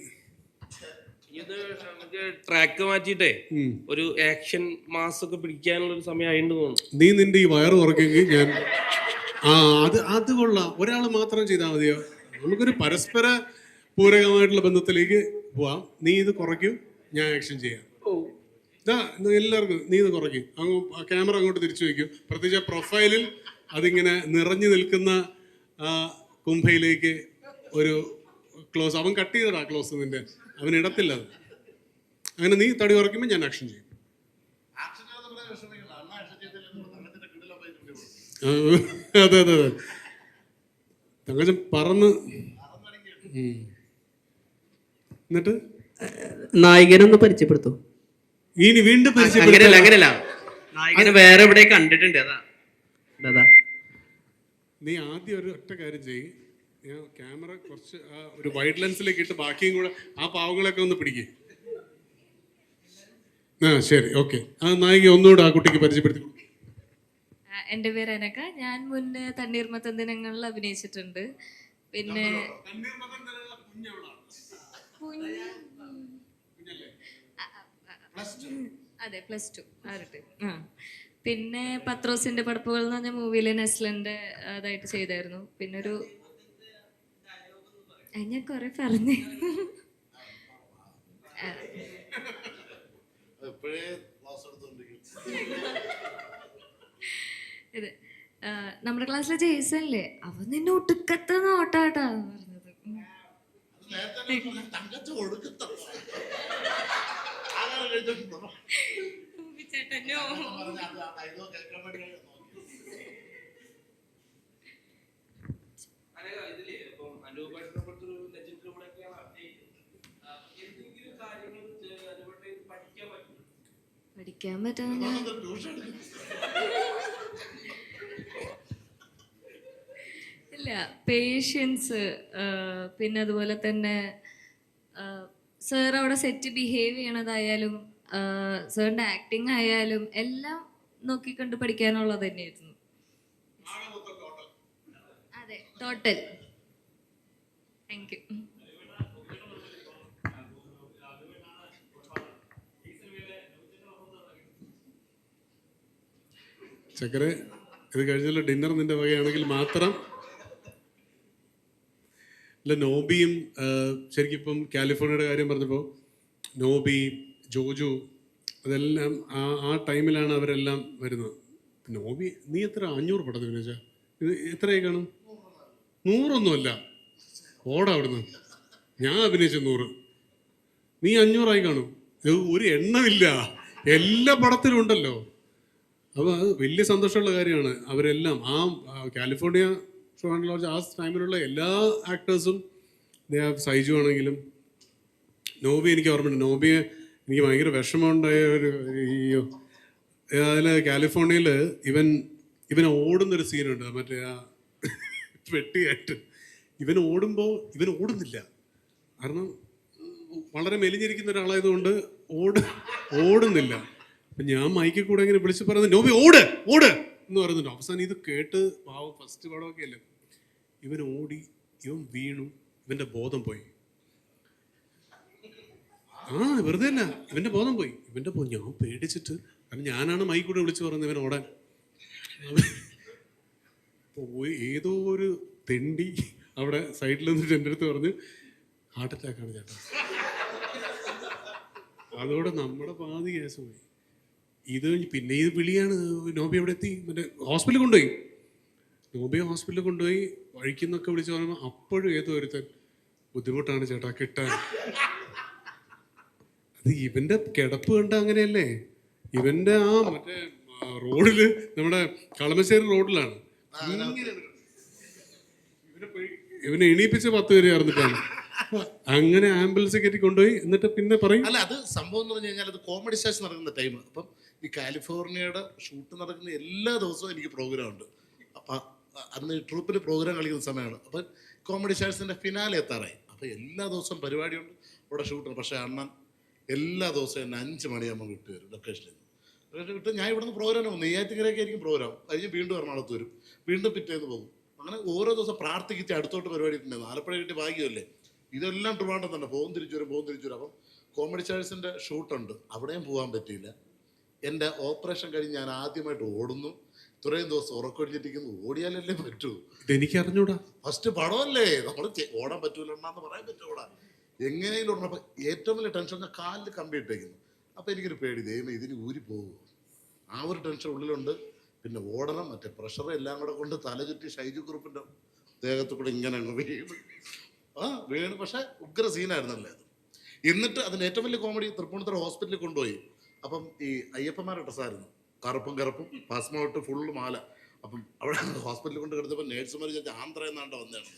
ഇത് നമുക്ക് ട്രാക്ക് മാറ്റിയിട്ടേ ഒരു ആക്ഷൻ മാസ് ഒക്കെ പിടിക്കാനുള്ള ഒരു സമയമായിട്ട് തോന്നുന്നു. നീ നിന്റെ ഈ വയറ് കുറയ്ക്കെങ്കിൽ ഞാൻ അത് കൊള്ളാം. ഒരാൾ മാത്രം ചെയ്താൽ മതിയോ? നമുക്കൊരു പരസ്പര പൂരകമായിട്ടുള്ള ബന്ധത്തിലേക്ക് പോവാം. നീ ഇത് കുറയ്ക്കും, ഞാൻ ആക്ഷൻ ചെയ്യാം. എല്ലാവർക്കും നീ ഇത് കുറയ്ക്കും, ക്യാമറ അങ്ങോട്ട് തിരിച്ചു വയ്ക്കും. പ്രത്യേകിച്ച് പ്രൊഫൈലിൽ അതിങ്ങനെ നിറഞ്ഞു നിൽക്കുന്ന കുംഭയിലേക്ക് ഒരു ക്ലോസ്. അവൻ കട്ട് ചെയ്തടാ ക്ലോസ്, നിന്റെ അവൻ ഇടത്തില്ല അത്. അങ്ങനെ നീ തടി കുറയ്ക്കുമ്പോൾ ഞാൻ ആക്ഷൻ ചെയ്യും. അതെ തങ്കച്ചൻ പറന്ന്. എന്നിട്ട് നായികനൊന്ന് പരിചയപ്പെടുത്തു. ഇനി വീണ്ടും അങ്ങനെയല്ല, നായകനെ വേറെ എവിടെ കണ്ടിട്ടുണ്ട്. അതാ നീ ആദ്യം ഒരു ഒറ്റ കാര്യം ചെയ്യ്. ഞാൻ ക്യാമറ കുറച്ച് ഒരു വൈഡ് ലെൻസിലേക്ക് ഇട്ട് ബാക്കിയും കൂടെ ആ പാവങ്ങളൊക്കെ ഒന്ന് പിടിക്കേ. ശരി, ഓക്കെ. ആ നായിക ഒന്നുകൂടെ ആ കുട്ടിക്ക് പരിചയപ്പെടുത്തി. എൻ്റെ പേര് അനക. ഞാൻ മുന്നേ തണ്ണീർമത്തൻ ദിനങ്ങളിൽ അഭിനയിച്ചിട്ടുണ്ട്. പിന്നെ അതെ, +2 ആരട്ടെ. പിന്നെ പത്രോസിന്റെ പടപ്പുകൾ എന്ന് പറഞ്ഞ മൂവിയിൽ നെസ്ലന്റെ അതായിട്ട് ചെയ്തായിരുന്നു. പിന്നെ ഒരു ഞാൻ കുറെ പറഞ്ഞു. ഇത് നമ്മുടെ ക്ലാസ്സിലെ ജെയ്സല്ലേ, അവൻ നിന്നെ ഒടുക്കത്തെ നോട്ടാട്ടാ പറഞ്ഞത്. പഠിക്കാൻ പറ്റാതെ ഇല്ല. പേഷ്യൻസ്, പിന്നെ അതുപോലെ തന്നെ സാർ അവിടെ സെറ്റ് ബിഹേവ് ചെയ്യണതായാലും സാറിൻ്റെ ആക്ടിങ് ആയാലും എല്ലാം നോക്കിക്കണ്ട് പഠിക്കാനുള്ളത് തന്നെയായിരുന്നു. അതെ, ടോട്ടൽ. Thank you. ചക്കരെ, ഇത് കഴിഞ്ഞുള്ള ഡിന്നർ നിന്റെ വകയാണെങ്കിൽ മാത്രം. അല്ല, നോബിയും ശരിക്കും ഇപ്പം കാലിഫോർണിയയുടെ കാര്യം പറഞ്ഞപ്പോൾ നോബി, ജോജു, അതെല്ലാം ആ ടൈമിലാണ് അവരെല്ലാം വരുന്നത്. നോബി, നീ എത്ര 500 പടത്തിൽ അഭിനയിച്ചാ? ഇത് എത്രയായി കാണും? 100 ഓടാ അവിടുന്ന്. ഞാൻ അഭിനയിച്ച 100, നീ 500 കാണും. ഒരു എണ്ണമില്ല, എല്ലാ പടത്തിലും ഉണ്ടല്ലോ. അപ്പോൾ അത് വലിയ സന്തോഷമുള്ള കാര്യമാണ്. അവരെല്ലാം കാലിഫോർണിയ ലോഡ്ജ് ആ ടൈമിലുള്ള എല്ലാ ആക്ടേഴ്സും, സൈജു ആണെങ്കിലും നോബി, എനിക്ക് ഓർമ്മയുണ്ട്. നോബിയെ എനിക്ക് ഭയങ്കര വിഷമമുണ്ടായ അതിൽ കാലിഫോർണിയയിൽ ഇവൻ ഓടുന്നൊരു സീനുണ്ട്. മറ്റേ ആ വെട്ടിയായിട്ട് ഇവൻ ഓടുമ്പോൾ ഇവൻ ഓടുന്നില്ല. കാരണം വളരെ മെലിഞ്ഞിരിക്കുന്ന ഒരാളായതുകൊണ്ട് ഓടുന്നില്ല. അപ്പം ഞാൻ മൈക്കിൽ കൂടെ ഇങ്ങനെ വിളിച്ച് പറയുന്നത്, നോബി ഓട് എന്ന് പറയുന്നുണ്ട്. അവസാനം ഇത് കേട്ട് പാവം, ഫസ്റ്റ് പടമൊക്കെ അല്ലേ, ഇവൻ ഓടി, ഇവൻ വീണു, ഇവൻ്റെ ബോധം പോയി. വെറുതെ അല്ല, ഇവൻ്റെ ബോധം പോയി. ഞാൻ പേടിച്ചിട്ട്, കാരണം ഞാനാണ് മൈക്ക് കൂടെ വിളിച്ച് പറയുന്നത് ഇവൻ ഓടാൻ. അപ്പോൾ ഏതോ ഒരു തെണ്ടി അവിടെ സൈഡിൽ നിന്നിട്ട് എൻ്റെ അടുത്ത് പറഞ്ഞു ഹാർട്ട് അറ്റാക്കാണ് ചേട്ടാ. അതോടെ നമ്മുടെ പാതി കേസ് പോയി. ഇത് പിന്നെ ഇത് വിളിയാണ്, നോബി എവിടെ എത്തി, മറ്റേ ഹോസ്പിറ്റലിൽ കൊണ്ടുപോയി. നോബിയെ ഹോസ്പിറ്റലിൽ കൊണ്ടുപോയി വഴിക്കുന്നൊക്കെ വിളിച്ച് പറയുമ്പോൾ അപ്പോഴും ഏതോ ഒരുത്തൻ ബുദ്ധിമുട്ടാണ് ചേട്ടാ കിട്ടാൻ. അത് ഇവൻ്റെ കിടപ്പ് കണ്ട അങ്ങനെയല്ലേ, ഇവൻ്റെ ആ മറ്റേ റോഡിൽ, നമ്മുടെ കളമശ്ശേരി റോഡിലാണ്. ഇവനെ എണീപ്പിച്ച് 10 പേര് ചേർന്നിട്ടാണ്. അങ്ങനെ ആംബുലൻസ് കയറ്റി കൊണ്ടുപോയി. എന്നിട്ട് പിന്നെ പറയും അല്ല, അത് സംഭവം എന്ന് പറഞ്ഞു കഴിഞ്ഞാൽ അത് കോമഡി സ്റ്റാർസ് നടക്കുന്ന ടൈം. അപ്പം ഈ കാലിഫോർണിയയുടെ ഷൂട്ട് നടക്കുന്ന എല്ലാ ദിവസവും എനിക്ക് പ്രോഗ്രാം ഉണ്ട്. അപ്പം അന്ന് ട്രൂപ്പിൽ പ്രോഗ്രാം കളിക്കുന്ന സമയമാണ്. അപ്പം കോമഡി സ്റ്റാർസിൻ്റെ ഫിനാലെ എത്താറായി. അപ്പോൾ എല്ലാ ദിവസവും പരിപാടിയുണ്ട്, ഇവിടെ ഷൂട്ടുണ്ട്. പക്ഷേ അണ്ണൻ എല്ലാ ദിവസവും എന്നെ 5 മണിയാകുമ്പോൾ വിട്ടു വരും ലൊക്കേഷനിൽ നിന്ന്. വിട്ട് ഞാൻ ഇവിടുന്ന് പ്രോഗ്രാം പോകും. നെയ്യാറ്റിക്കരയൊക്കെ ആയിരിക്കും പ്രോഗ്രാം, കഴിഞ്ഞ് വീണ്ടും എറണാകുളത്ത് വരും, വീണ്ടും പിറ്റേന്ന് പോകും. അങ്ങനെ ഓരോ ദിവസം പ്രാർത്ഥിച്ച് അടുത്തോട്ട് പരിപാടി ഇട്ടുണ്ടായിരുന്നു. ആലപ്പുഴ കിട്ടിയ ഭാഗ്യമല്ലേ. ഇതെല്ലാം ട്രിവാൻഡ്രം തന്നെ, പോകും തിരിച്ചു വരും. അപ്പം കോമഡി സ്റ്റാർസിൻ്റെ ഷൂട്ടുണ്ട്, അവിടെയും പോകാൻ പറ്റിയില്ല. എൻ്റെ ഓപ്പറേഷൻ കഴിഞ്ഞ് ഞാൻ ആദ്യമായിട്ട് ഓടുന്നു. ഇത്രയും ദിവസം ഉറക്കൊഴിഞ്ഞിരിക്കുന്നു, ഓടിയാലല്ലേ പറ്റൂ. എനിക്ക് അറിഞ്ഞൂടാ, ഫസ്റ്റ് പടമല്ലേ, നമ്മൾ ഓടാൻ പറ്റൂല എന്നാന്ന് പറയാൻ പറ്റൂടാ, എങ്ങനെയും ഓടണം. അപ്പം ഏറ്റവും വലിയ ടെൻഷൻ കാലിൽ കമ്പി ഇട്ടേക്കുന്നു. അപ്പോൾ എനിക്കൊരു പേടി, ദൈവം ഇതിന് ഊരി പോകുമോ, ആ ഒരു ടെൻഷൻ ഉള്ളിലുണ്ട്. പിന്നെ ഓടണം, മറ്റേ പ്രഷർ എല്ലാം കൂടെ കൊണ്ട് തല ചുറ്റി ഷൈജു കുറുപ്പിൻ്റെ ദേഹത്തു കൂടെ ഇങ്ങനെ അങ്ങ് വീണ്. പക്ഷേ ഉഗ്ര സീനായിരുന്നല്ലേ അത്. എന്നിട്ട് അതിന് ഏറ്റവും വലിയ കോമഡി, തൃപ്പൂണിത്തുറ ഹോസ്പിറ്റലിൽ കൊണ്ടുപോയി. അപ്പം ഈ അയ്യപ്പന്മാരുടെ ഡ്രസ്സായിരുന്നു, കറുപ്പും പാസ്മോട്ട് ഫുള്ള് മാല. അപ്പം അവിടെ ഹോസ്പിറ്റലിൽ കൊണ്ട് കിടന്നപ്പോൾ നേഴ്സുമാർ ചോദിച്ചാൽ ആന്ധ്ര എന്നാണ്ട് വന്നതാണ്.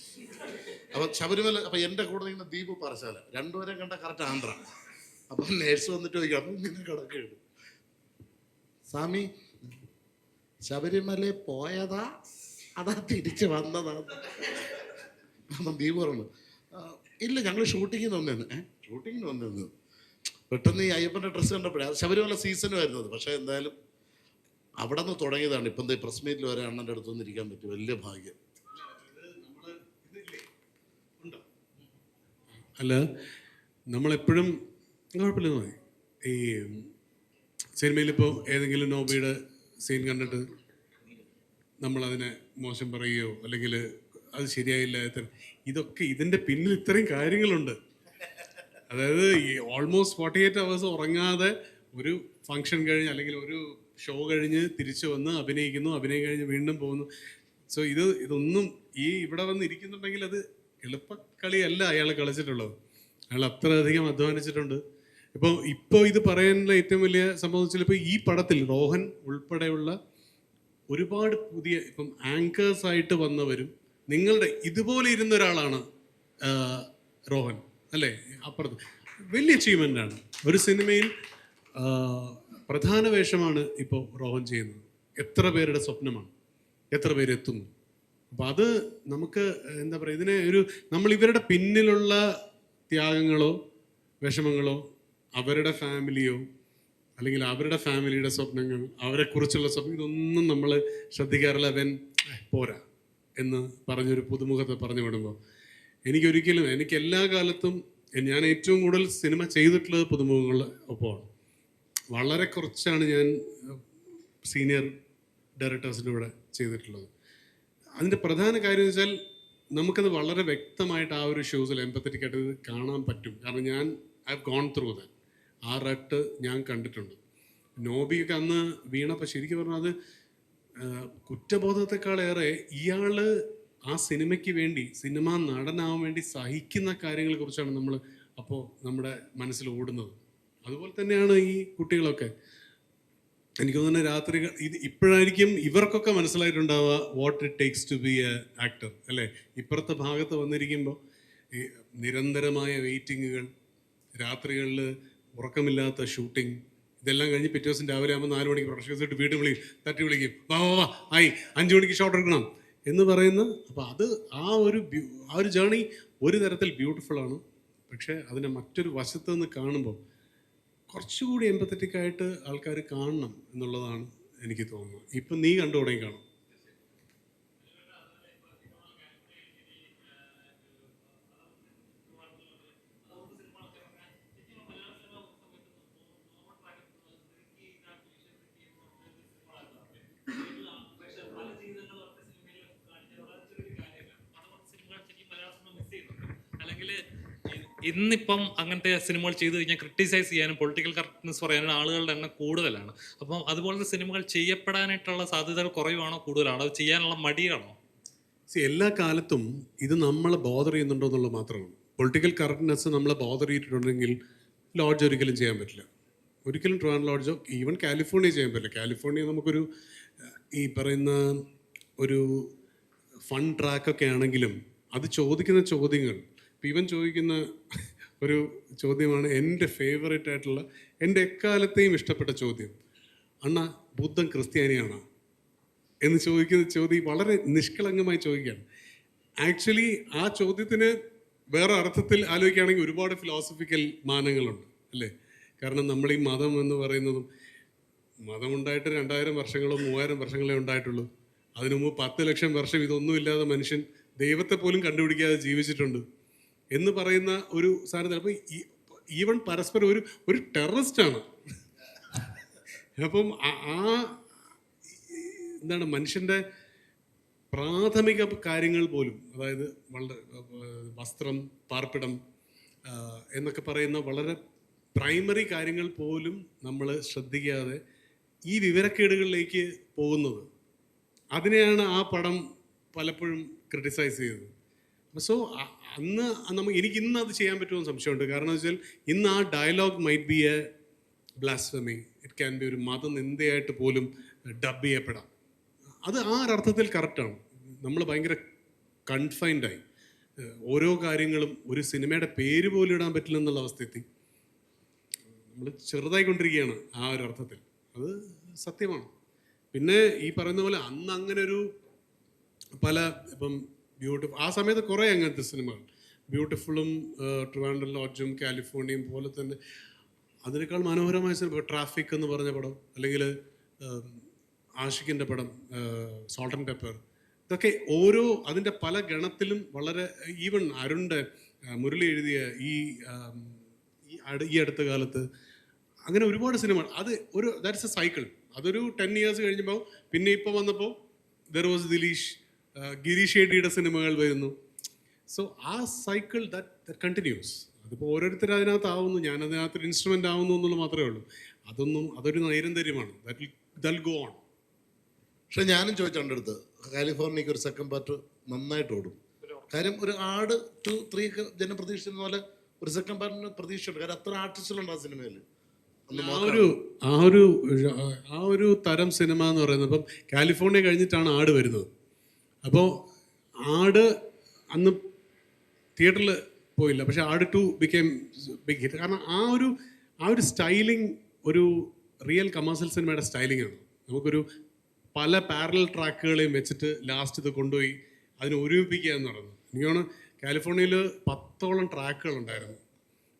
അപ്പം ശബരിമല, അപ്പം എൻ്റെ കൂടെ നിൽക്കുന്ന ദീപു പറശാല, രണ്ടുപേരെയും കണ്ട കറക്റ്റ് ആന്ധ്ര. അപ്പം നേഴ്സ് വന്നിട്ട് ചോദിക്കും, അപ്പം ഇങ്ങനെ കിടക്കുകയാണ്, സ്വാമി ശബരിമല പോയതാ അതാ തിരിച്ച് വന്നതാ. അപ്പം ദീപു പറഞ്ഞു, ഇല്ല ഞങ്ങൾ ഷൂട്ടിങ്ങിന് വന്നേന്ന്. ഷൂട്ടിങ്ങിന് വന്നേന്ന്. പെട്ടെന്ന് ഈ അയ്യപ്പൻ്റെ ഡ്രസ്സ് കണ്ടപ്പോഴേ, അത് ശബരിമല സീസണും ആയിരുന്നത്. പക്ഷേ എന്തായാലും അവിടെ നിന്ന് തുടങ്ങിയതാണ്. ഇപ്പം ഈ പ്രസ് മീറ്റിൽ വരെ അണ്ണൻ്റെ അടുത്തൊന്നും ഇരിക്കാൻ പറ്റും, വലിയ ഭാഗ്യം. അല്ല, നമ്മളെപ്പോഴും കുഴപ്പമില്ലെന്ന് മതി. ഈ സിനിമയിലിപ്പോൾ ഏതെങ്കിലും നോബിയുടെ സീൻ കണ്ടിട്ട് നമ്മളതിനെ മോശം പറയുകയോ അല്ലെങ്കിൽ അത് ശരിയായില്ല, ഇതൊക്കെ ഇതിൻ്റെ പിന്നിൽ ഇത്രയും കാര്യങ്ങളുണ്ട്. അതായത് ഈ ഓൾമോസ്റ്റ് 48 hours ഉറങ്ങാതെ ഒരു ഫങ്ഷൻ കഴിഞ്ഞ് അല്ലെങ്കിൽ ഒരു ഷോ കഴിഞ്ഞ് തിരിച്ചു വന്ന് അഭിനയിക്കുന്നു, അഭിനയം കഴിഞ്ഞ് വീണ്ടും പോകുന്നു. സോ ഇതൊന്നും ഈ ഇവിടെ വന്ന് ഇരിക്കുന്നുണ്ടെങ്കിൽ അത് എളുപ്പക്കളിയല്ല അയാൾ കളിച്ചിട്ടുള്ളത്. അയാൾ അത്രയധികം അധ്വാനിച്ചിട്ടുണ്ട്. ഇപ്പോൾ ഇത് പറയാനുള്ള ഏറ്റവും വലിയ സംഭവം വെച്ചാൽ, ഇപ്പോൾ ഈ പടത്തിൽ റോഹൻ ഉൾപ്പെടെയുള്ള ഒരുപാട് പുതിയ ഇപ്പം ആങ്കേഴ്സായിട്ട് വന്നവരും നിങ്ങളുടെ ഇതുപോലെ ഇരുന്ന ഒരാളാണ് റോഹൻ, അല്ലേ? അപ്പുറത്ത് വലിയ അച്ചീവ്മെൻ്റാണ്. ഒരു സിനിമയിൽ പ്രധാന വേഷമാണ് ഇപ്പോൾ റോഹൻ ചെയ്യുന്നത്. എത്ര പേരുടെ സ്വപ്നമാണ്, എത്ര പേര് എത്തുന്നു. അപ്പം അത് നമുക്ക് എന്താ പറയുക, ഇതിനെ നമ്മൾ ഇവരുടെ പിന്നിലുള്ള ത്യാഗങ്ങളോ വിഷമങ്ങളോ അവരുടെ ഫാമിലിയോ അല്ലെങ്കിൽ അവരുടെ ഫാമിലിയുടെ സ്വപ്നങ്ങൾ, അവരെക്കുറിച്ചുള്ള സ്വപ്നം, ഇതൊന്നും നമ്മൾ ശ്രദ്ധിക്കാറില്ല. പോരാ എന്ന് പറഞ്ഞൊരു പുതുമുഖത്തെ പറഞ്ഞു വിടുമ്പോൾ എനിക്ക് എല്ലാ കാലത്തും ഞാൻ ഏറ്റവും കൂടുതൽ സിനിമ ചെയ്തിട്ടുള്ളത് പുതുമുഖങ്ങളുടെ ഒപ്പമാണ്. വളരെ കുറച്ചാണ് ഞാൻ സീനിയർ ഡയറക്ടേഴ്സിൻ്റെ കൂടെ ചെയ്തിട്ടുള്ളത്. അതിൻ്റെ പ്രധാന കാര്യം എന്ന് വെച്ചാൽ നമുക്കത് വളരെ വ്യക്തമായിട്ട് ആ ഒരു ഷോസിൽ എംപത്തറ്റിക് ആയിട്ട് കാണാൻ പറ്റും. കാരണം ഞാൻ I have gone through that. ആ റട്ട് ഞാൻ കണ്ടിട്ടുണ്ട്. നോബിയൊക്കെ അന്ന് വീണപ്പോൾ ശരിക്കും പറഞ്ഞാൽ അത് കുറ്റബോധത്തെക്കാളേറെ ഇയാൾ ആ സിനിമയ്ക്ക് വേണ്ടി, സിനിമ നടനാവാൻ വേണ്ടി സഹിക്കുന്ന കാര്യങ്ങളെക്കുറിച്ചാണ് നമ്മൾ അപ്പോൾ നമ്മുടെ മനസ്സിൽ ഓടുന്നത്. അതുപോലെ തന്നെയാണ് ഈ കുട്ടികളൊക്കെ. എനിക്ക് തോന്നുന്നു രാത്രികൾ ഇപ്പോഴായിരിക്കും ഇവർക്കൊക്കെ മനസ്സിലായിട്ടുണ്ടാവുക what it takes to be a actor, അല്ലേ? ഇപ്പുറത്തെ ഭാഗത്ത് വന്നിരിക്കുമ്പോൾ ഈ നിരന്തരമായ വെയിറ്റിങ്ങുകൾ, രാത്രികളിൽ ഉറക്കമില്ലാത്ത ഷൂട്ടിംഗ്, ഇതെല്ലാം കഴിഞ്ഞ് പിറ്റേ ദിവസം രാവിലെ ആകുമ്പോൾ 4 മണിക്ക് പ്രൊഡക്ഷൻ വീട്ടിൽ തട്ടി വിളിക്കും, വാ ആയി 5 മണിക്ക് ഷോട്ട് എടുക്കണം എന്ന് പറയുന്ന. അപ്പോൾ അത് ആ ഒരു ജേണി ഒരു തരത്തിൽ ബ്യൂട്ടിഫുള്ളാണ്. പക്ഷേ അതിനെ മറ്റൊരു വശത്ത് നിന്ന് കാണുമ്പോൾ കുറച്ചുകൂടി എംപത്തറ്റിക്കായിട്ട് ആൾക്കാർ കാണണം എന്നുള്ളതാണ് എനിക്ക് തോന്നുന്നത്. ഇപ്പം നീ കണ്ടു തുടങ്ങി കാണും. ഇന്നിപ്പം അങ്ങനത്തെ സിനിമകൾ ചെയ്തു കഴിഞ്ഞാൽ ക്രിട്ടിസൈസ് ചെയ്യാനും പൊളിറ്റിക്കൽ കറക്റ്റ്നെസ് പറയാനും ആളുകളുടെ എണ്ണം കൂടുതലാണ്. അപ്പം അതുപോലത്തെ സിനിമകൾ ചെയ്യപ്പെടാനായിട്ടുള്ള സാധ്യതകൾ കുറവാണോ കൂടുതലാണോ, അത് ചെയ്യാനുള്ള മടിയാണോ? എല്ലാ കാലത്തും ഇത് നമ്മളെ ബോദർ ചെയ്യുന്നുണ്ടോ എന്നുള്ളത് മാത്രമാണ്. പൊളിറ്റിക്കൽ കറക്റ്റ്നെസ് നമ്മളെ ബോദർ ചെയ്തിട്ടുണ്ടെങ്കിൽ ലോഡ്ജ് ഒരിക്കലും ചെയ്യാൻ പറ്റില്ല. ഒരിക്കലും ട്രിവാൻഡ്രം ലോഡ്ജോ ഈവൻ കാലിഫോർണിയ ചെയ്യാൻ പറ്റില്ല. കാലിഫോർണിയ നമുക്കൊരു ഈ പറയുന്ന ഒരു ഫൺ ട്രാക്കൊക്കെ ആണെങ്കിലും അത് ചോദിക്കുന്ന ചോദ്യങ്ങൾ, ഇവൻ ചോദിക്കുന്ന ഒരു ചോദ്യമാണ് എൻ്റെ ഫേവറേറ്റ് ആയിട്ടുള്ള, എൻ്റെ എക്കാലത്തെയും ഇഷ്ടപ്പെട്ട ചോദ്യം. അണ്ണാ, ബുദ്ധൻ ക്രിസ്ത്യാനിയാണോ എന്ന് ചോദിക്കുന്ന ചോദ്യം വളരെ നിഷ്കളങ്കമായി ചോദിക്കുകയാണ്. ആക്ച്വലി ആ ചോദ്യത്തിന് വേറെ അർത്ഥത്തിൽ ആലോചിക്കുകയാണെങ്കിൽ ഒരുപാട് ഫിലോസഫിക്കൽ മാനങ്ങളുണ്ട് അല്ലേ? കാരണം നമ്മൾ ഈ മതം എന്ന് പറയുന്നതും, മതമുണ്ടായിട്ട് 2000 വർഷങ്ങളോ 3000 വർഷങ്ങളേ ഉണ്ടായിട്ടുള്ളൂ. അതിനു മുമ്പ് 10 ലക്ഷം വർഷം ഇതൊന്നുമില്ലാതെ മനുഷ്യൻ ദൈവത്തെ പോലും കണ്ടുപിടിക്കാതെ ജീവിച്ചിട്ടുണ്ട് എന്ന് പറയുന്ന ഒരു സാധനത്തിൽ അപ്പോൾ ഈവൻ പരസ്പരം ഒരു ടെററിസ്റ്റാണ്. അപ്പം ആ എന്താണ് മനുഷ്യൻ്റെ പ്രാഥമിക കാര്യങ്ങൾ പോലും, അതായത് വളരെ വസ്ത്രം, പാർപ്പിടം എന്നൊക്കെ പറയുന്ന വളരെ പ്രൈമറി കാര്യങ്ങൾ പോലും നമ്മൾ ശ്രദ്ധിക്കാതെ ഈ വിവരക്കേടുകളിലേക്ക് പോകുന്നത്, അതിനെയാണ് ആ പടം പലപ്പോഴും ക്രിട്ടിസൈസ് ചെയ്തത്. സോ അന്ന് എനിക്ക് ഇന്ന് അത് ചെയ്യാൻ പറ്റുമെന്ന് സംശയമുണ്ട്. കാരണം വെച്ചാൽ ഇന്ന് ആ dialogue might be a blasphemy, it can be ഒരു മതനിന്ദയായിട്ട് പോലും ഡബ് ചെയ്യപ്പെടാം. അത് ആ ഒരർത്ഥത്തിൽ കറക്റ്റാണ്. നമ്മൾ ഭയങ്കര കൺഫൈൻഡായി, ഓരോ കാര്യങ്ങളും ഒരു സിനിമയുടെ പേര് പോലും ഇടാൻ പറ്റില്ല എന്നുള്ള അവസ്ഥയെത്തി. നമ്മൾ ചെറുതായിക്കൊണ്ടിരിക്കുകയാണ് ആ ഒരു അർത്ഥത്തിൽ. അത് സത്യമാണ്. പിന്നെ ഈ പറയുന്ന പോലെ അന്ന് അങ്ങനെ ഒരു പല ഇപ്പം ആ സമയത്ത് കുറേ അങ്ങനത്തെ സിനിമകൾ, ബ്യൂട്ടിഫുള്ളും ട്രിവാൻഡ്രം ലോഡ്ജും കാലിഫോർണിയയും പോലെ തന്നെ അതിനേക്കാൾ മനോഹരമായ സിനിമ ട്രാഫിക് എന്ന് പറഞ്ഞ പടം, അല്ലെങ്കിൽ ആഷിഖിൻ്റെ പടം സോൾട്ട് ആൻഡ് പെപ്പർ, ഇതൊക്കെ ഓരോ അതിൻ്റെ പല ഗണത്തിലും വളരെ ഈവൻ അരുണിൻ്റെ മുരളി എഴുതിയ ഈ അടുത്ത കാലത്ത് അങ്ങനെ ഒരുപാട് സിനിമകൾ. അത് ദാറ്റ്സ് എ സൈക്കിൾ. അതൊരു 10 years കഴിഞ്ഞപ്പോൾ പിന്നെ ഇപ്പോൾ വന്നപ്പോൾ ദർ വാസ് ദിലീഷ്, ഗിരീഷ് ഷെഡിയുടെ സിനിമകൾ വരുന്നു. സോ ആ സൈക്കിൾ ദാറ്റ് കണ്ടിന്യൂസ്. അതിപ്പോൾ ഓരോരുത്തർ അതിനകത്താവുന്നു, ഞാനതിനകത്തൊരു ഇൻസ്ട്രുമെൻ്റ് ആവുന്നു എന്നുള്ളത് മാത്രമേ ഉള്ളൂ. അതൊരു നൈരന്തര്യമാണ്. That go on. പക്ഷെ ഞാനും ചോദിച്ചോണ്ട് അടുത്ത് കാലിഫോർണിയക്ക് ഒരു സെക്കൻഡ് പാർട്ട് നന്നായിട്ട് ഓടും. കാര്യം ഒരു ആട് 2, 3 ഒക്കെ ജനം പ്രതീക്ഷിക്കുന്ന പോലെ ഒരു സെക്കൻഡ് പാർട്ടിന് പ്രതീക്ഷയുണ്ട്. കാരണം അത്ര ആർട്ടിസ്റ്റുകളുണ്ട് ആ സിനിമയിൽ. ആ ഒരു തരം സിനിമ എന്ന് പറയുന്നത്, ഇപ്പം കാലിഫോർണിയ കഴിഞ്ഞിട്ടാണ് ആട് വരുന്നത്. അപ്പോൾ ആട് അന്ന് തിയേറ്ററിൽ പോയില്ല, പക്ഷെ ആട് 2 ബിക്കേം ബിഗ് ഹിറ്റ്. കാരണം ആ ഒരു സ്റ്റൈലിംഗ് ഒരു റിയൽ കമേഴ്സ്യൽ സിനിമയുടെ സ്റ്റൈലിംഗ് ആണ്. നമുക്കൊരു പല പാരലൽ ട്രാക്കുകളെയും വെച്ചിട്ട് ലാസ്റ്റ് ഇത് കൊണ്ടുപോയി അതിനെ ഒരുമിപ്പിക്കുക എന്ന് പറയുന്നത്. എനിക്ക് തോന്നുന്നു കാലിഫോർണിയയിൽ 10ഓളം ട്രാക്കുകളുണ്ടായിരുന്നു,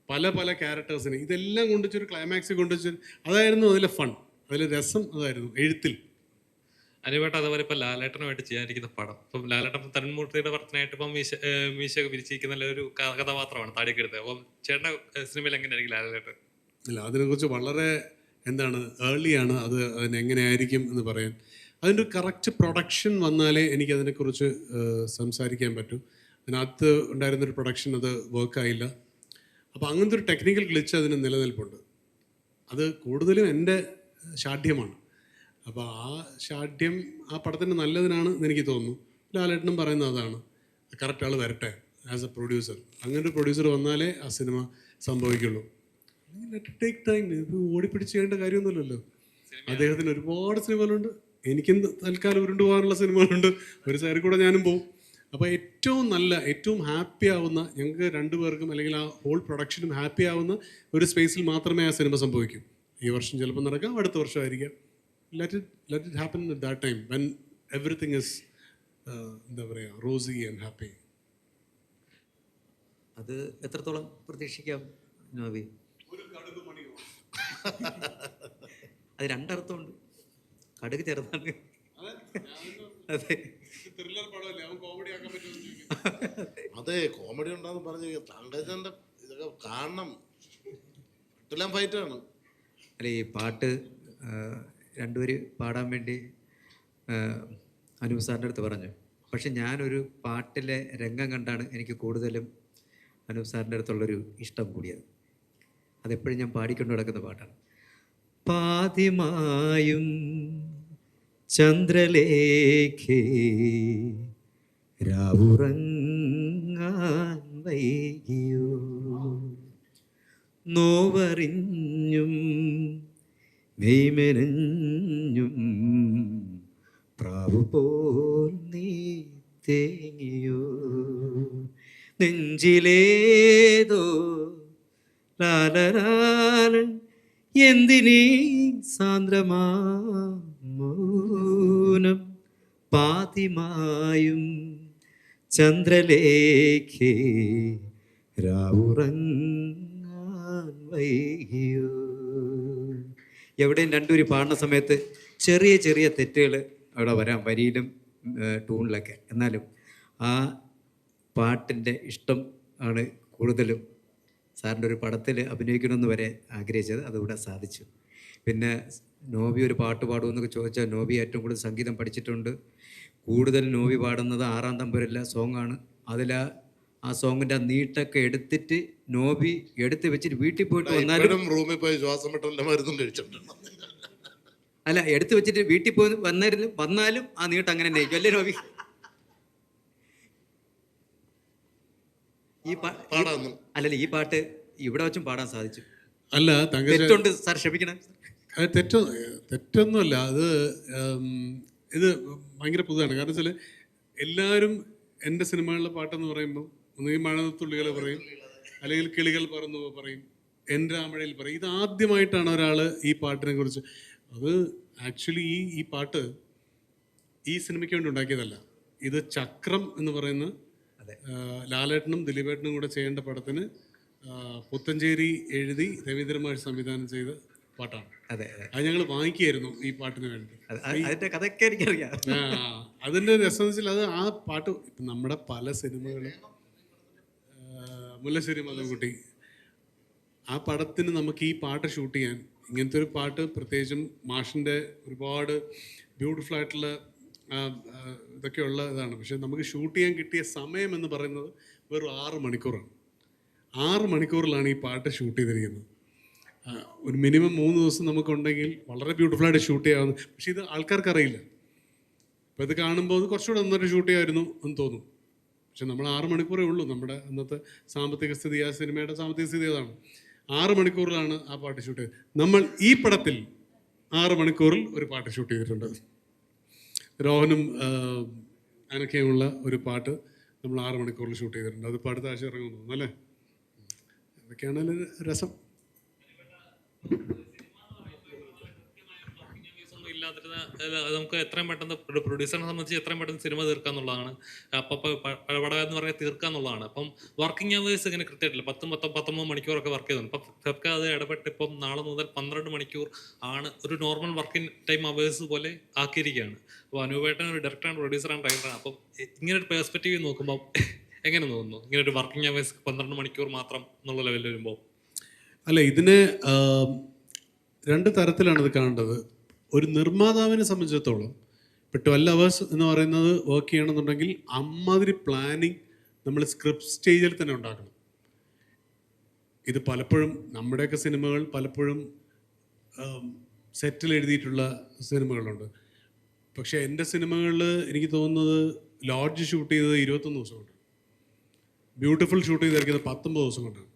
പല പല ക്യാരക്ടേഴ്സിന്. ഇതെല്ലാം കൊണ്ടുവച്ചൊരു ക്ലൈമാക്സ് കൊണ്ടുവച്ച്, അതായിരുന്നു അതിലെ ഫൺ, അതിലെ രസം അതായിരുന്നു എഴുത്തിൽ. അനുവേട്ട അതുപോലെ ഇപ്പം ലാലേട്ടനുമായിട്ട് ചെയ്യാനിരിക്കുന്ന പടം, ഇപ്പം ലാലേട്ടൻ തന്മൂർത്തിയുടെ പടത്തിനായിട്ട് ഇപ്പം മീശ വിരിച്ചിരിക്കുന്ന ഒരു കഥാപാത്രമാണ് താടിയൊക്കെ എടുത്തത്. അപ്പം ചേട്ടൻ്റെ സിനിമയിൽ എങ്ങനെയായിരിക്കും ലാലേട്ടൻ? ഇല്ല, അതിനെക്കുറിച്ച് വളരെ ഏർലിയാണ് അതിനെങ്ങനെയായിരിക്കും എന്ന് പറയാൻ. അതിൻ്റെ ഒരു കറക്റ്റ് പ്രൊഡക്ഷൻ വന്നാലേ എനിക്കതിനെക്കുറിച്ച് സംസാരിക്കാൻ പറ്റൂ. അതിനകത്ത് ഉണ്ടായിരുന്നൊരു പ്രൊഡക്ഷൻ അത് വർക്കായില്ല. അപ്പോൾ അങ്ങനത്തെ ഒരു ടെക്നിക്കൽ ഗ്ലിച്ച് അതിന് നിലനിൽപ്പുണ്ട്. അത് കൂടുതലും എൻ്റെ ശാഠ്യമാണ്. അപ്പോൾ ആ ശാഠ്യം ആ പടത്തിൻ്റെ നല്ലതിനാണ് എന്ന് എനിക്ക് തോന്നുന്നു. ലാലേട്ടനും പറയുന്നത് അതാണ്, കറക്റ്റ് ആൾ വരട്ടെ ആസ് എ പ്രൊഡ്യൂസർ. അങ്ങനെ ഒരു പ്രൊഡ്യൂസർ വന്നാലേ ആ സിനിമ സംഭവിക്കുള്ളൂ. Let take time. ഇത് ഓടിപ്പിടിച്ച് ചെയ്യേണ്ട കാര്യമൊന്നുമില്ലല്ലോ. അദ്ദേഹത്തിന് ഒരുപാട് സിനിമകളുണ്ട്, എനിക്കും തൽക്കാലം ഉരുണ്ടു പോകാനുള്ള സിനിമകളുണ്ട്. ഒരു സൈഡിൽ കൂടെ ഞാനും പോകും. അപ്പോൾ ഏറ്റവും നല്ല, ഏറ്റവും ഹാപ്പി ആവുന്ന, ഞങ്ങൾക്ക് രണ്ടുപേർക്കും അല്ലെങ്കിൽ ആ ഹോൾ പ്രൊഡക്ഷനും ഹാപ്പി ആവുന്ന ഒരു സ്പേസിൽ മാത്രമേ ആ സിനിമ സംഭവിക്കൂ. ഈ വർഷം ചിലപ്പോൾ നടക്കാം, അടുത്ത വർഷമായിരിക്കാം. Let it happen at that time when everything is എന്താ പറയുക, റോസി ആൻഡ് ഹാപ്പി. അത് എത്രത്തോളം പ്രതീക്ഷിക്കാം നോബി? അത് രണ്ടർത്ഥമുണ്ട്. കടുക് ചെറുതാണ്. അതെ, അതെ, കോമഡി ഉണ്ടാന്ന് പറഞ്ഞു. തങ്കച്ചൻ്റെ ഇതൊക്കെ കാണണം, എല്ലാം ഫൈറ്റാണ്. അല്ല, ഈ പാട്ട് രണ്ടുപേര് പാടാൻ വേണ്ടി അനൂപ് സാറിൻ്റെ അടുത്ത് പറഞ്ഞു. പക്ഷെ ഞാനൊരു പാട്ടിലെ രംഗം കണ്ടാണ് എനിക്ക് കൂടുതലും അനൂപ് സാറിൻ്റെ അടുത്തുള്ളൊരു ഇഷ്ടം കൂടിയത്. അതെപ്പോഴും ഞാൻ പാടിക്കൊണ്ട് നടക്കുന്ന പാട്ടാണ്. പാതിമായും ചന്ദ്രലേഖേ രാവുറങ്ങാൻ വൈകിയോ, നോവറിഞ്ഞും മെയ്മെനഞ്ഞും പ്രാവുപോൽ നീ തേങ്ങിയോ, നെഞ്ചിലേതോ ലാലലാലൻ എന്തിനീ സാന്ദ്രമാ മൗനം, പാതിമായും ചന്ദ്രലേഖേ രാവുറങ്ങാൻ വൈകിയോ. എവിടെയും രണ്ടുപേരും പാടുന്ന സമയത്ത് ചെറിയ ചെറിയ തെറ്റുകൾ അവിടെ വരാം, വരിയിലും ട്യൂണിലൊക്കെ. എന്നാലും ആ പാട്ടിൻ്റെ ഇഷ്ടം ആണ് കൂടുതലും സാറിൻ്റെ ഒരു പടത്തിൽ അഭിനയിക്കണമെന്ന് വരെ ആഗ്രഹിച്ചത്. അതിവിടെ സാധിച്ചു. പിന്നെ നോബി ഒരു പാട്ട് പാടുമെന്നൊക്കെ ചോദിച്ചാൽ നോബി ഏറ്റവും കൂടുതൽ സംഗീതം പഠിച്ചിട്ടുണ്ട്. കൂടുതൽ നോബി പാടുന്നത് 6-ാം തമ്പുരല്ല സോങ്ങാണ്. അതിൽ ആ സോങ്ങിൻ്റെ നീട്ടൊക്കെ എടുത്തിട്ട് നോബി എടുത്ത് വെച്ചിട്ട് വീട്ടിൽ പോയിട്ട് വന്നാലും റൂമിൽ പോയി ശ്വാസം മുട്ടലിന്റെ മരുന്നും കഴിച്ചിട്ടുണ്ട്. അല്ല, എടുത്ത് വെച്ചിട്ട് വീട്ടിൽ പോയി വന്നാലും ആ നീട്ടം അങ്ങനെ തന്നെ അല്ലേ നോബി? അല്ലല്ല, ഈ പാട്ട് ഇവിടെ വെച്ചും പാടാൻ സാധിച്ചു. അല്ല, തെറ്റുണ്ട് സാർ, ക്ഷമിക്കണം. അത് തെറ്റൊന്നുമല്ല. അത് ഇത് ഭയങ്കര പുതുതാണ്. കാരണം വെച്ചാൽ എല്ലാവരും എൻ്റെ സിനിമകളിലെ പാട്ടെന്ന് പറയുമ്പോൾ ഒന്നുകിൽ മഴത്തുള്ളികൾ പറയും, അല്ലെങ്കിൽ കിളികൾ പറന്നു പറയും, എൻ്റെ ആമഴയിൽ പറയും. ഇത് ആദ്യമായിട്ടാണ് ഒരാൾ ഈ പാട്ടിനെ കുറിച്ച്. അത് ആക്ച്വലി ഈ പാട്ട് ഈ സിനിമയ്ക്ക് വേണ്ടി ഉണ്ടാക്കിയതല്ല. ഇത് ചക്രം എന്ന് പറയുന്ന ലാലേട്ടനും ദിലീപേട്ടനും കൂടെ ചെയ്യേണ്ട പടത്തിന് പുത്തഞ്ചേരി എഴുതി രവീന്ദ്രൻ മാഷ് സംവിധാനം ചെയ്ത പാട്ടാണ്. അതെ, അത് ഞങ്ങൾ വാങ്ങിക്കുകയായിരുന്നു ഈ പാട്ടിന് വേണ്ടി. അതിന്റെ കഥയൊക്കെ എനിക്കറിയാം. അതിൻ്റെ രസം വെച്ചാൽ അത് ആ പാട്ട് ഇപ്പം നമ്മുടെ പല സിനിമകളും മുല്ലശ്ശേരി മധുക്കുട്ടി ആ പടത്തിന് നമുക്ക് ഈ പാട്ട് ഷൂട്ട് ചെയ്യാൻ ഇങ്ങനത്തെ ഒരു പാട്ട്, പ്രത്യേകിച്ചും മാഷിൻ്റെ ഒരുപാട് ബ്യൂട്ടിഫുൾ ആയിട്ടുള്ള ഇതൊക്കെയുള്ള ഇതാണ്. പക്ഷെ നമുക്ക് ഷൂട്ട് ചെയ്യാൻ കിട്ടിയ സമയം എന്ന് പറയുന്നത് വെറും 6 മണിക്കൂറാണ്. 6 മണിക്കൂറിലാണ് ഈ പാട്ട് ഷൂട്ട് ചെയ്തിരിക്കുന്നത്. ഒരു മിനിമം 3 ദിവസം നമുക്കുണ്ടെങ്കിൽ വളരെ ബ്യൂട്ടിഫുള്ളായിട്ട് ഷൂട്ട് ചെയ്യാവുന്ന. പക്ഷേ ഇത് ആൾക്കാർക്ക് അറിയില്ല. അപ്പോൾ ഇത് കാണുമ്പോൾ അത് കുറച്ചുകൂടെ നന്നായിട്ട് ഷൂട്ട് ചെയ്യാമായിരുന്നു എന്ന് തോന്നും. പക്ഷെ നമ്മൾ 6 മണിക്കൂറേ ഉള്ളൂ. നമ്മുടെ അന്നത്തെ സാമ്പത്തിക സ്ഥിതി, ആ സിനിമയുടെ സാമ്പത്തിക സ്ഥിതി അതാണ്. 6 മണിക്കൂറിലാണ് ആ പാട്ട് ഷൂട്ട് ചെയ്തത്. നമ്മൾ ഈ പടത്തിൽ 6 മണിക്കൂറിൽ ഒരു പാട്ട് ഷൂട്ട് ചെയ്തിട്ടുണ്ട്. രോഹനും അനക്കയുമുള്ള ഒരു പാട്ട് നമ്മൾ 6 മണിക്കൂറിൽ ഷൂട്ട് ചെയ്തിട്ടുണ്ട്. അത് അടുത്ത ആഴ്ച ഇറങ്ങുന്നു തോന്നുന്നു അല്ലേ? അതൊക്കെയാണ് രസം. നമുക്ക് എത്രയും പെട്ടെന്ന് പ്രൊഡ്യൂസറിനെ സംബന്ധിച്ച് എത്രയും പെട്ടെന്ന് സിനിമ തീർക്കാന്നുള്ളതാണ്. അപ്പം പടം എന്ന് പറഞ്ഞാൽ തീർക്കാന്നുള്ളതാണ്. അപ്പം വർക്കിംഗ് അവേഴ്സ് ഇങ്ങനെ കൃത്യമായിട്ടില്ല. 10-19 മണിക്കൂറൊക്കെ വർക്ക് ചെയ്തുണ്ട്. ഇപ്പം ഫെബ്ക അത് ഇടപെട്ട് ഇപ്പം നാളെ മുതൽ 12 മണിക്കൂർ ആണ് ഒരു നോർമൽ വർക്കിംഗ് ടൈം അവേഴ്സ് പോലെ ആക്കിയിരിക്കുകയാണ്. അപ്പോൾ അനൂപേട്ടൻ ഒരു ഡയറക്ടറാണ്, പ്രൊഡ്യൂസറാണ്, ഡയറക്ടറാണ്. അപ്പം ഇങ്ങനെ ഒരു പെർസ്പെക്റ്റീവ് നോക്കുമ്പോൾ എങ്ങനെ തോന്നുന്നു ഇങ്ങനെ ഒരു വർക്കിംഗ് അവേഴ്സ് 12 മണിക്കൂർ മാത്രം എന്നുള്ള ലെവലിൽ വരുമ്പോൾ? അല്ല, ഇതിനെ 2 തരത്തിലാണ് ഇത് കാണേണ്ടത്. ഒരു നിർമ്മാതാവിനെ സംബന്ധിച്ചിടത്തോളം ഇപ്പോൾ 12 അവേഴ്സ് എന്ന് പറയുന്നത് വർക്ക് ചെയ്യണമെന്നുണ്ടെങ്കിൽ അമ്മാതിരി പ്ലാനിങ് നമ്മൾ സ്ക്രിപ്റ്റ് സ്റ്റേജിൽ തന്നെ ഉണ്ടാക്കണം. ഇത് പലപ്പോഴും നമ്മുടെയൊക്കെ സിനിമകൾ പലപ്പോഴും സെറ്റിൽ എഴുതിയിട്ടുള്ള സിനിമകളുണ്ട്. പക്ഷേ എൻ്റെ സിനിമകളിൽ എനിക്ക് തോന്നുന്നത് ലോഡ്ജ് ഷൂട്ട് ചെയ്തത് 21 ദിവസം കൊണ്ട്, ബ്യൂട്ടിഫുൾ ഷൂട്ട് ചെയ്തിരിക്കുന്നത് 19 ദിവസം കൊണ്ടാണ്,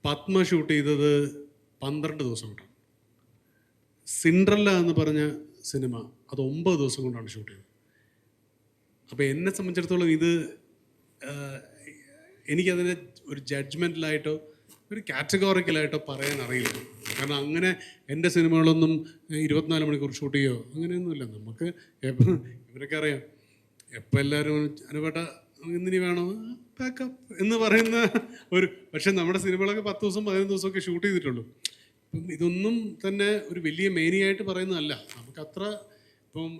പത്മ ഷൂട്ട് ചെയ്തത് 12 ദിവസം കൊണ്ടാണ്, സിൻഡ്രല്ല എന്ന് പറഞ്ഞ സിനിമ അത് 9 ദിവസം കൊണ്ടാണ് ഷൂട്ട് ചെയ്തത്. അപ്പോൾ എന്നെ സംബന്ധിച്ചിടത്തോളം ഇത് എനിക്കതിനെ ഒരു ജഡ്ജ്മെൻറ്റലായിട്ടോ ഒരു കാറ്റഗോറിക്കലായിട്ടോ പറയാൻ അറിയില്ല. കാരണം അങ്ങനെ എൻ്റെ സിനിമകളൊന്നും 24 മണിക്കൂർ ഷൂട്ട് ചെയ്യുമോ അങ്ങനെയൊന്നുമില്ല. നമുക്ക് ഇവരൊക്കെ അറിയാം എപ്പോൾ എല്ലാവരും അനുപേട്ട എന്തിനു വേണോ പാക്കപ്പ് എന്ന് പറയുന്ന ഒരു. പക്ഷെ നമ്മുടെ സിനിമകളൊക്കെ 10 ദിവസം 15 ദിവസമൊക്കെ ഷൂട്ട് ചെയ്തിട്ടുള്ളൂ. ഇപ്പം ഇതൊന്നും തന്നെ ഒരു വലിയ മേനിയായിട്ട് പറയുന്നതല്ല. നമുക്കത്ര ഇപ്പം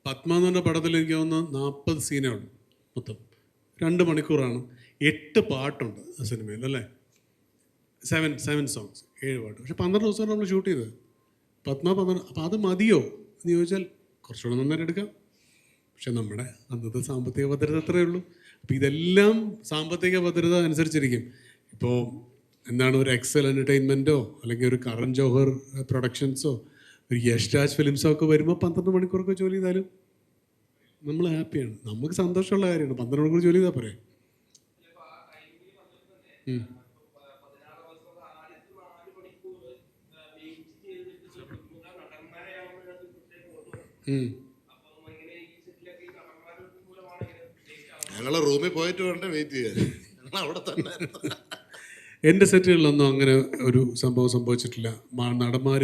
പത്മ എന്ന് പറഞ്ഞ പടത്തിൽ എനിക്ക് തോന്നുന്നു 40 സീനുണ്ട് മൊത്തം, 2 മണിക്കൂറാണ്, 8 പാട്ടുണ്ട് ആ സിനിമയിൽ അല്ലേ, 7 സോങ്സ്, 7 പാട്ട്. പക്ഷെ 12 ദിവസമാണ് നമ്മൾ ഷൂട്ട് ചെയ്തത്. പത്മ 12. അപ്പം അത് മതിയോ എന്ന് ചോദിച്ചാൽ കുറച്ചുകൂടെ നന്നായിട്ട് എടുക്കാം. പക്ഷെ നമ്മുടെ അന്നത്തെ സാമ്പത്തിക ഭദ്രത അത്രയേ ഉള്ളൂ. അപ്പോൾ ഇതെല്ലാം സാമ്പത്തിക ഭദ്രത അനുസരിച്ചിരിക്കും. ഇപ്പോൾ എന്താണ് ഒരു എക്സൽ എൻ്റർടൈൻമെൻറ്റോ അല്ലെങ്കിൽ ഒരു കരൺ ജോഹർ പ്രൊഡക്ഷൻസോ ഒരു യഷ് രാജ് ഫിലിംസോ ഒക്കെ വരുമ്പോൾ 12 മണിക്കൂറൊക്കെ ജോലി ചെയ്താലും നമ്മൾ ഹാപ്പിയാണ്. നമുക്ക് സന്തോഷമുള്ള കാര്യമാണ്. 12 മണിക്കൂർ ജോലി ചെയ്താൽ പോരെ. ഞങ്ങൾ റൂമിൽ പോയിട്ട് വേണ്ട വെയിറ്റ് ചെയ്യാൻ, ഞങ്ങൾ അവിടെ തന്നെ. എൻ്റെ സെറ്റുകളിലൊന്നും അങ്ങനെ ഒരു സംഭവം സംഭവിച്ചിട്ടില്ല. നടന്മാർ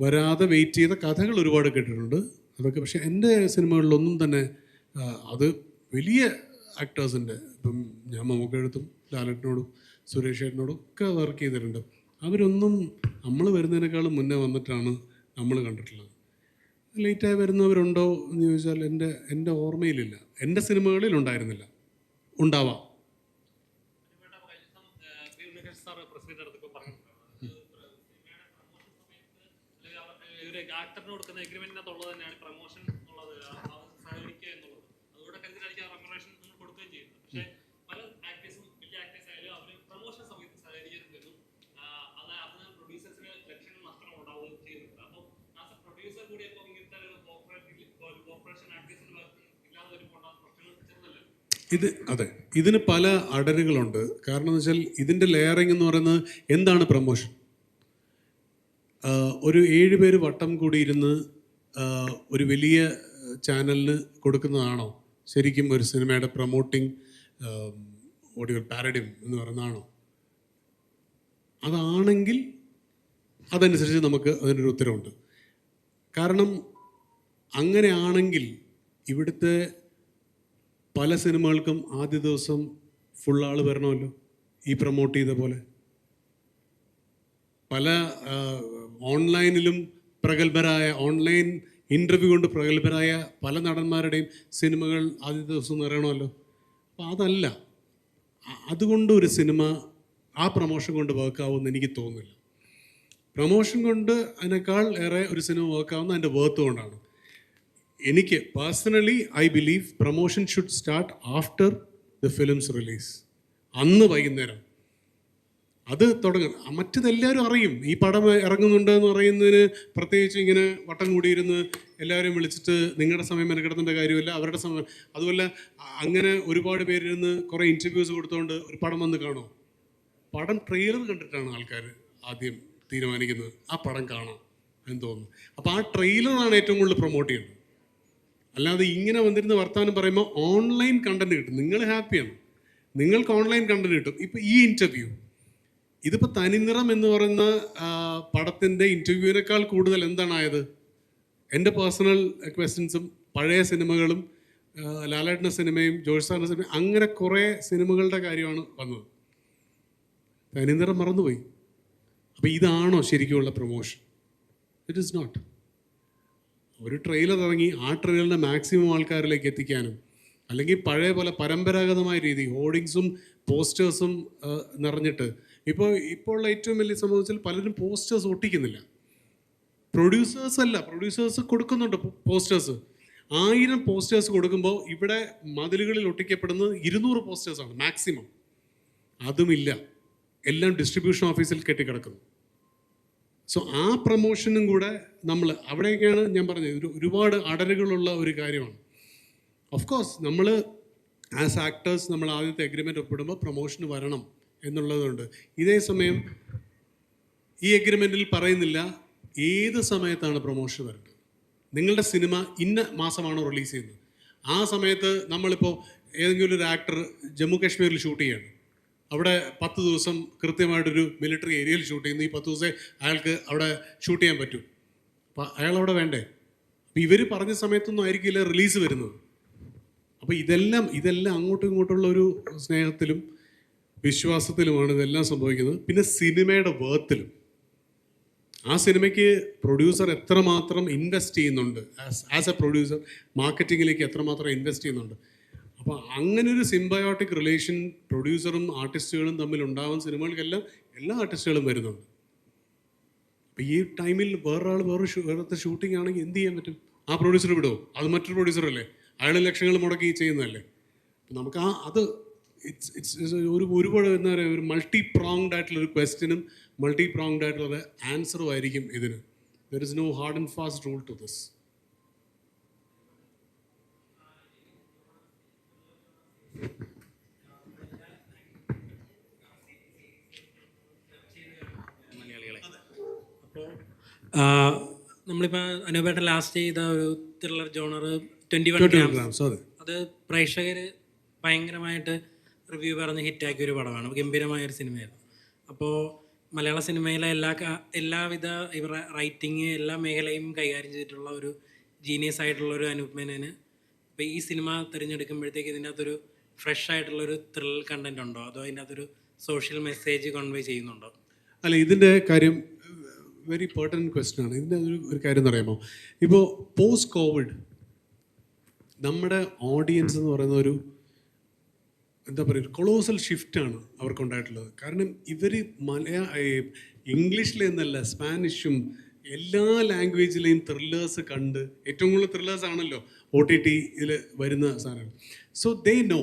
വരാതെ വെയിറ്റ് ചെയ്ത കഥകൾ ഒരുപാട് കേട്ടിട്ടുണ്ട് അതൊക്കെ. പക്ഷേ എൻ്റെ സിനിമകളിലൊന്നും തന്നെ അത് വലിയ ആക്ടേഴ്സിൻ്റെ, ഇപ്പം ഞാൻ മമ്മൂക്കടുത്തും ലാലേട്ടനോടും സുരേഷ് ഏട്ടനോടും ഒക്കെ വർക്ക് ചെയ്തിട്ടുണ്ട്. അവരൊന്നും നമ്മൾ വരുന്നതിനേക്കാളും മുന്നേ വന്നിട്ടാണ് നമ്മൾ കണ്ടിട്ടുള്ളത്. ലേറ്റായി വരുന്നവരുണ്ടോ എന്ന് ചോദിച്ചാൽ എൻ്റെ ഓർമ്മയിലില്ല. എൻ്റെ സിനിമകളിൽ ഉണ്ടായിരുന്നില്ല. ഉണ്ടാവാം. ആക്ടറിന് കൊടുക്കുന്ന എഗ്രിമെന്റിനകത്തുള്ളത് തന്നെയാണ് പ്രൊമോഷൻ എന്നുള്ളത്, സഹകരിക്കുക എന്നുള്ളത്. അതുകൂടെ കരുതിലായിരിക്കും ആ റെമുനറേഷൻ നമ്മൾ കൊടുക്കുകയും ചെയ്യുന്നത്. പക്ഷേ പല ആക്ടേഴ്സും വലിയ ആക്ടേഴ്സ് ആയാലും അവർ പ്രൊമോഷൻ സമയത്ത് സഹകരിക്കുന്നുണ്ടെന്നും അതിന് പ്രൊഡ്യൂസേഴ്സിന് ലക്ഷങ്ങൾ നഷ്ടം ഉണ്ടാവുകയും ചെയ്യുന്നുണ്ട്. അപ്പോൾ ആസ് എ പ്രൊഡ്യൂസർ കൂടി ഇപ്പോൾ ഇങ്ങനത്തെ ഒരു കോർപ്പറേഷൻ ആക്ടേഴ്സിന് ഇല്ലാതെ വരുമ്പോൾ പ്രശ്നങ്ങൾ ചെറുതല്ല. അതെ, ഇതിന് പല അടരുകളുണ്ട്. കാരണം എന്ന് വെച്ചാൽ ഇതിൻ്റെ ലെയറിംഗ് എന്ന് പറയുന്നത് എന്താണ് പ്രൊമോഷൻ? ഒരു 7 പേര് വട്ടം കൂടിയിരുന്ന് ഒരു വലിയ ചാനലിന് കൊടുക്കുന്നതാണോ ശരിക്കും ഒരു സിനിമയുടെ പ്രൊമോട്ടിങ് ഓഡിയോ പാരഡിം എന്ന് പറയുന്നതാണോ? അതാണെങ്കിൽ അതനുസരിച്ച് നമുക്ക് അതിനൊരു ഉത്തരവുണ്ട്. കാരണം അങ്ങനെയാണെങ്കിൽ ഇവിടുത്തെ പല സിനിമകൾക്കും ആദ്യ ദിവസം ഫുൾ ആൾ വരണമല്ലോ, ഈ പ്രൊമോട്ട് ചെയ്ത പോലെ. പല ഓൺലൈനിലും പ്രഗത്ഭരായ, ഓൺലൈൻ ഇൻ്റർവ്യൂ കൊണ്ട് പ്രഗത്ഭരായ പല നടന്മാരുടെയും സിനിമകൾ ആദ്യ ദിവസം നിറയണമല്ലോ. അപ്പോൾ അതല്ല, അതുകൊണ്ട് ഒരു സിനിമ ആ പ്രൊമോഷൻ കൊണ്ട് വർക്കാവുമെന്ന് എനിക്ക് തോന്നുന്നില്ല. പ്രൊമോഷൻ കൊണ്ട് അതിനേക്കാൾ ഏറെ ഒരു സിനിമ വർക്കാവുന്ന അതിൻ്റെ വർത്ത് കൊണ്ടാണ്. എനിക്ക് personally I believe promotion should start after the films release. അന്ന് വൈകുന്നേരം അത് തുടങ്ങും. മറ്റതെല്ലാവരും അറിയും ഈ പടം ഇറങ്ങുന്നുണ്ട് എന്ന് പറയുന്നതിന് പ്രത്യേകിച്ച് ഇങ്ങനെ വട്ടം കൂടിയിരുന്ന് എല്ലാവരെയും വിളിച്ചിട്ട് നിങ്ങളുടെ സമയം മെനക്കെടുത്തേണ്ട കാര്യമില്ല, അവരുടെ സമയം. അതുപോലെ അങ്ങനെ ഒരുപാട് പേരിരുന്ന് കുറേ ഇൻ്റർവ്യൂസ് കൊടുത്തുകൊണ്ട് ഒരു പടം വന്ന് കാണുമോ? പടം ട്രെയിലർ കണ്ടിട്ടാണ് ആൾക്കാർ ആദ്യം തീരുമാനിക്കുന്നത് ആ പടം കാണാം എന്ന് തോന്നുന്നു. അപ്പോൾ ആ ട്രെയിലറാണ് ഏറ്റവും കൂടുതൽ പ്രൊമോട്ട് ചെയ്യുന്നത്. അല്ലാതെ ഇങ്ങനെ വന്നിരുന്ന് വർത്തമാനം പറയുമ്പോൾ ഓൺലൈൻ കണ്ടന്റ് കിട്ടും. നിങ്ങൾ ഹാപ്പിയാണ്, നിങ്ങൾക്ക് ഓൺലൈൻ കണ്ടന്റ് കിട്ടും. ഇപ്പോൾ ഈ ഇൻ്റർവ്യൂ, ഇതിപ്പോൾ തനിനിറം എന്ന് പറയുന്ന പടത്തിൻ്റെ ഇൻ്റർവ്യൂവിനേക്കാൾ കൂടുതൽ എന്താണായത്? എൻ്റെ പേഴ്സണൽ ക്വസ്റ്റ്യൻസും പഴയ സിനിമകളും ലാലേട്ടൻ്റെ സിനിമയും ജോഷ് സാറിൻ്റെ സിനിമയും അങ്ങനെ കുറേ സിനിമകളുടെ കാര്യമാണ് വന്നത്. തനിനിറം മറന്നുപോയി. അപ്പോൾ ഇതാണോ ശരിക്കുമുള്ള പ്രൊമോഷൻ? It is not. ഒരു ട്രെയിലർ ഇറങ്ങി ആ ട്രെയിലറിനെ മാക്സിമം ആൾക്കാരിലേക്ക് എത്തിക്കാനും, അല്ലെങ്കിൽ പഴയ പോലെ പരമ്പരാഗതമായ രീതി ഹോർഡിങ്സും പോസ്റ്റേഴ്സും നിറഞ്ഞിട്ട് ഇപ്പോൾ ഉള്ള ഏറ്റവും വലിയ സംഭവിച്ചാൽ പലരും പോസ്റ്റേഴ്സ് ഒട്ടിക്കുന്നില്ല. പ്രൊഡ്യൂസേഴ്സ് കൊടുക്കുന്നുണ്ട് പോസ്റ്റേഴ്സ്. 1000 പോസ്റ്റേഴ്സ് കൊടുക്കുമ്പോൾ ഇവിടെ മതിലുകളിൽ ഒട്ടിക്കപ്പെടുന്നത് 200 പോസ്റ്റേഴ്സാണ് മാക്സിമം. അതുമില്ല, എല്ലാം ഡിസ്ട്രിബ്യൂഷൻ ഓഫീസിൽ കെട്ടിക്കിടക്കുന്നു. സോ ആ പ്രൊമോഷനും കൂടെ നമ്മൾ അവിടെയൊക്കെയാണ് ഞാൻ പറഞ്ഞത്, ഒരുപാട് അടരുകളുള്ള ഒരു കാര്യമാണ്. ഓഫ് കോഴ്സ് നമ്മൾ ആസ് ആക്ടേഴ്സ് നമ്മൾ ആദ്യത്തെ എഗ്രിമെൻ്റ് ഒപ്പിടുമ്പോൾ പ്രൊമോഷന് വരണം എന്നുള്ളതുണ്ട്. ഇതേ സമയം ഈ എഗ്രിമെൻറ്റിൽ പറയുന്നില്ല ഏത് സമയത്താണ് പ്രൊമോഷൻ വരേണ്ടത്. നിങ്ങളുടെ സിനിമ ഇന്ന മാസമാണോ റിലീസ് ചെയ്യുന്നത്, ആ സമയത്ത് നമ്മളിപ്പോൾ ഏതെങ്കിലും ഒരു ആക്ടർ ജമ്മു കാശ്മീരിൽ ഷൂട്ട് ചെയ്യാണ്, അവിടെ 10 ദിവസം കൃത്യമായിട്ടൊരു മിലിറ്ററി ഏരിയയിൽ ഷൂട്ട് ചെയ്യുന്നു. ഈ 10 ദിവസമേ അയാൾക്ക് അവിടെ ഷൂട്ട് ചെയ്യാൻ പറ്റൂ. അപ്പോൾ അയാൾ അവിടെ വേണ്ടേ? അപ്പോൾ ഇവർ പറഞ്ഞ സമയത്തൊന്നും ആയിരിക്കില്ല റിലീസ് വരുന്നത്. അപ്പോൾ ഇതെല്ലാം അങ്ങോട്ടും ഇങ്ങോട്ടുള്ള ഒരു സ്നേഹത്തിലും വിശ്വാസത്തിലുമാണ് ഇതെല്ലാം സംഭവിക്കുന്നത്. പിന്നെ സിനിമയുടെ വേർത്തിലും, ആ സിനിമയ്ക്ക് പ്രൊഡ്യൂസർ എത്രമാത്രം ഇൻവെസ്റ്റ് ചെയ്യുന്നുണ്ട്, ആസ് എ പ്രൊഡ്യൂസർ മാർക്കറ്റിങ്ങിലേക്ക് എത്രമാത്രം ഇൻവെസ്റ്റ് ചെയ്യുന്നുണ്ട്. അപ്പോൾ അങ്ങനൊരു സിംബയോട്ടിക് റിലേഷൻ പ്രൊഡ്യൂസറും ആർട്ടിസ്റ്റുകളും തമ്മിൽ ഉണ്ടാകുന്ന സിനിമകൾക്കെല്ലാം എല്ലാ ആർട്ടിസ്റ്റുകളും വരുന്നുണ്ട്. അപ്പോൾ ഈ ടൈമിൽ വേറത്തെ ഷൂട്ടിംഗ് ആണെങ്കിൽ എന്ത് ചെയ്യാൻ പറ്റും? ആ പ്രൊഡ്യൂസർ വിടുമോ? അത് മറ്റൊരു പ്രൊഡ്യൂസറല്ലേ, അയാൾ ലക്ഷങ്ങൾ മുടക്കി ചെയ്യുന്നതല്ലേ. നമുക്ക് അത് ഇറ്റ്സ് ഒരുപാട് എന്താ പറയുക, ഒരു മൾട്ടി പ്രോങ്ഡ് ആയിട്ടുള്ളൊരു ക്വസ്റ്റ്യനും മൾട്ടി പ്രോങ്ഡ് ആയിട്ടുള്ള ആൻസറും ആയിരിക്കും ഇതിന്. There is no hard and fast rule to this. നമ്മളിപ്പോൾ അനൂപേട്ടൻ ലാസ്റ്റ് ചെയ്ത ഒരു ത്രില്ലർ ജോണർ 21 ഗ്രാംസ്, അത് പ്രേക്ഷകർ ഭയങ്കരമായിട്ട് റിവ്യൂ പറഞ്ഞ് ഹിറ്റാക്കിയ ഒരു പടമാണ്, ഗംഭീരമായൊരു സിനിമയായിരുന്നു. അപ്പോൾ മലയാള സിനിമയിലെ എല്ലാവിധ ഇവരുടെ റൈറ്റിങ് എല്ലാ മേഖലയും കൈകാര്യം ചെയ്തിട്ടുള്ള ഒരു ജീനിയസ് ആയിട്ടുള്ള ഒരു അനൂപ് മേനോന് ഇപ്പോൾ ഈ സിനിമ തിരഞ്ഞെടുക്കുമ്പോഴത്തേക്ക് ഇതിൻ്റെ അകത്തൊരു ഫ്രഷ് ആയിട്ടുള്ളൊരു ത്രിൽ കണ്ടന്റ് ഉണ്ടോ, അതോ അതിൻ്റെ അകത്തൊരു സോഷ്യൽ മെസ്സേജ് കൺവേ ചെയ്യുന്നുണ്ടോ? അല്ല, ഇതിൻ്റെ കാര്യം വെരി പെർട്ടനൻറ്റ് ക്വസ്റ്റ്യൻ ആണ്. ഇതിൻ്റെ ഒരു കാര്യം എന്ന് പറയുമ്പോൾ, ഇപ്പോൾ പോസ്റ്റ് കോവിഡ് നമ്മുടെ ഓഡിയൻസ് എന്ന് പറയുന്ന ഒരു എന്താ പറയുക, കൊളോസൽ ഷിഫ്റ്റാണ് അവർക്കുണ്ടായിട്ടുള്ളത്. കാരണം ഇവർ ഇംഗ്ലീഷിൽ എന്നല്ല, സ്പാനിഷും എല്ലാ ലാംഗ്വേജിലെയും ത്രില്ലേഴ്സ് കണ്ട്, ഏറ്റവും കൂടുതൽ ത്രില്ലേഴ്സ് ആണല്ലോ OTT ഇതിൽ വരുന്ന സാധനങ്ങൾ. സോ ദേ നോ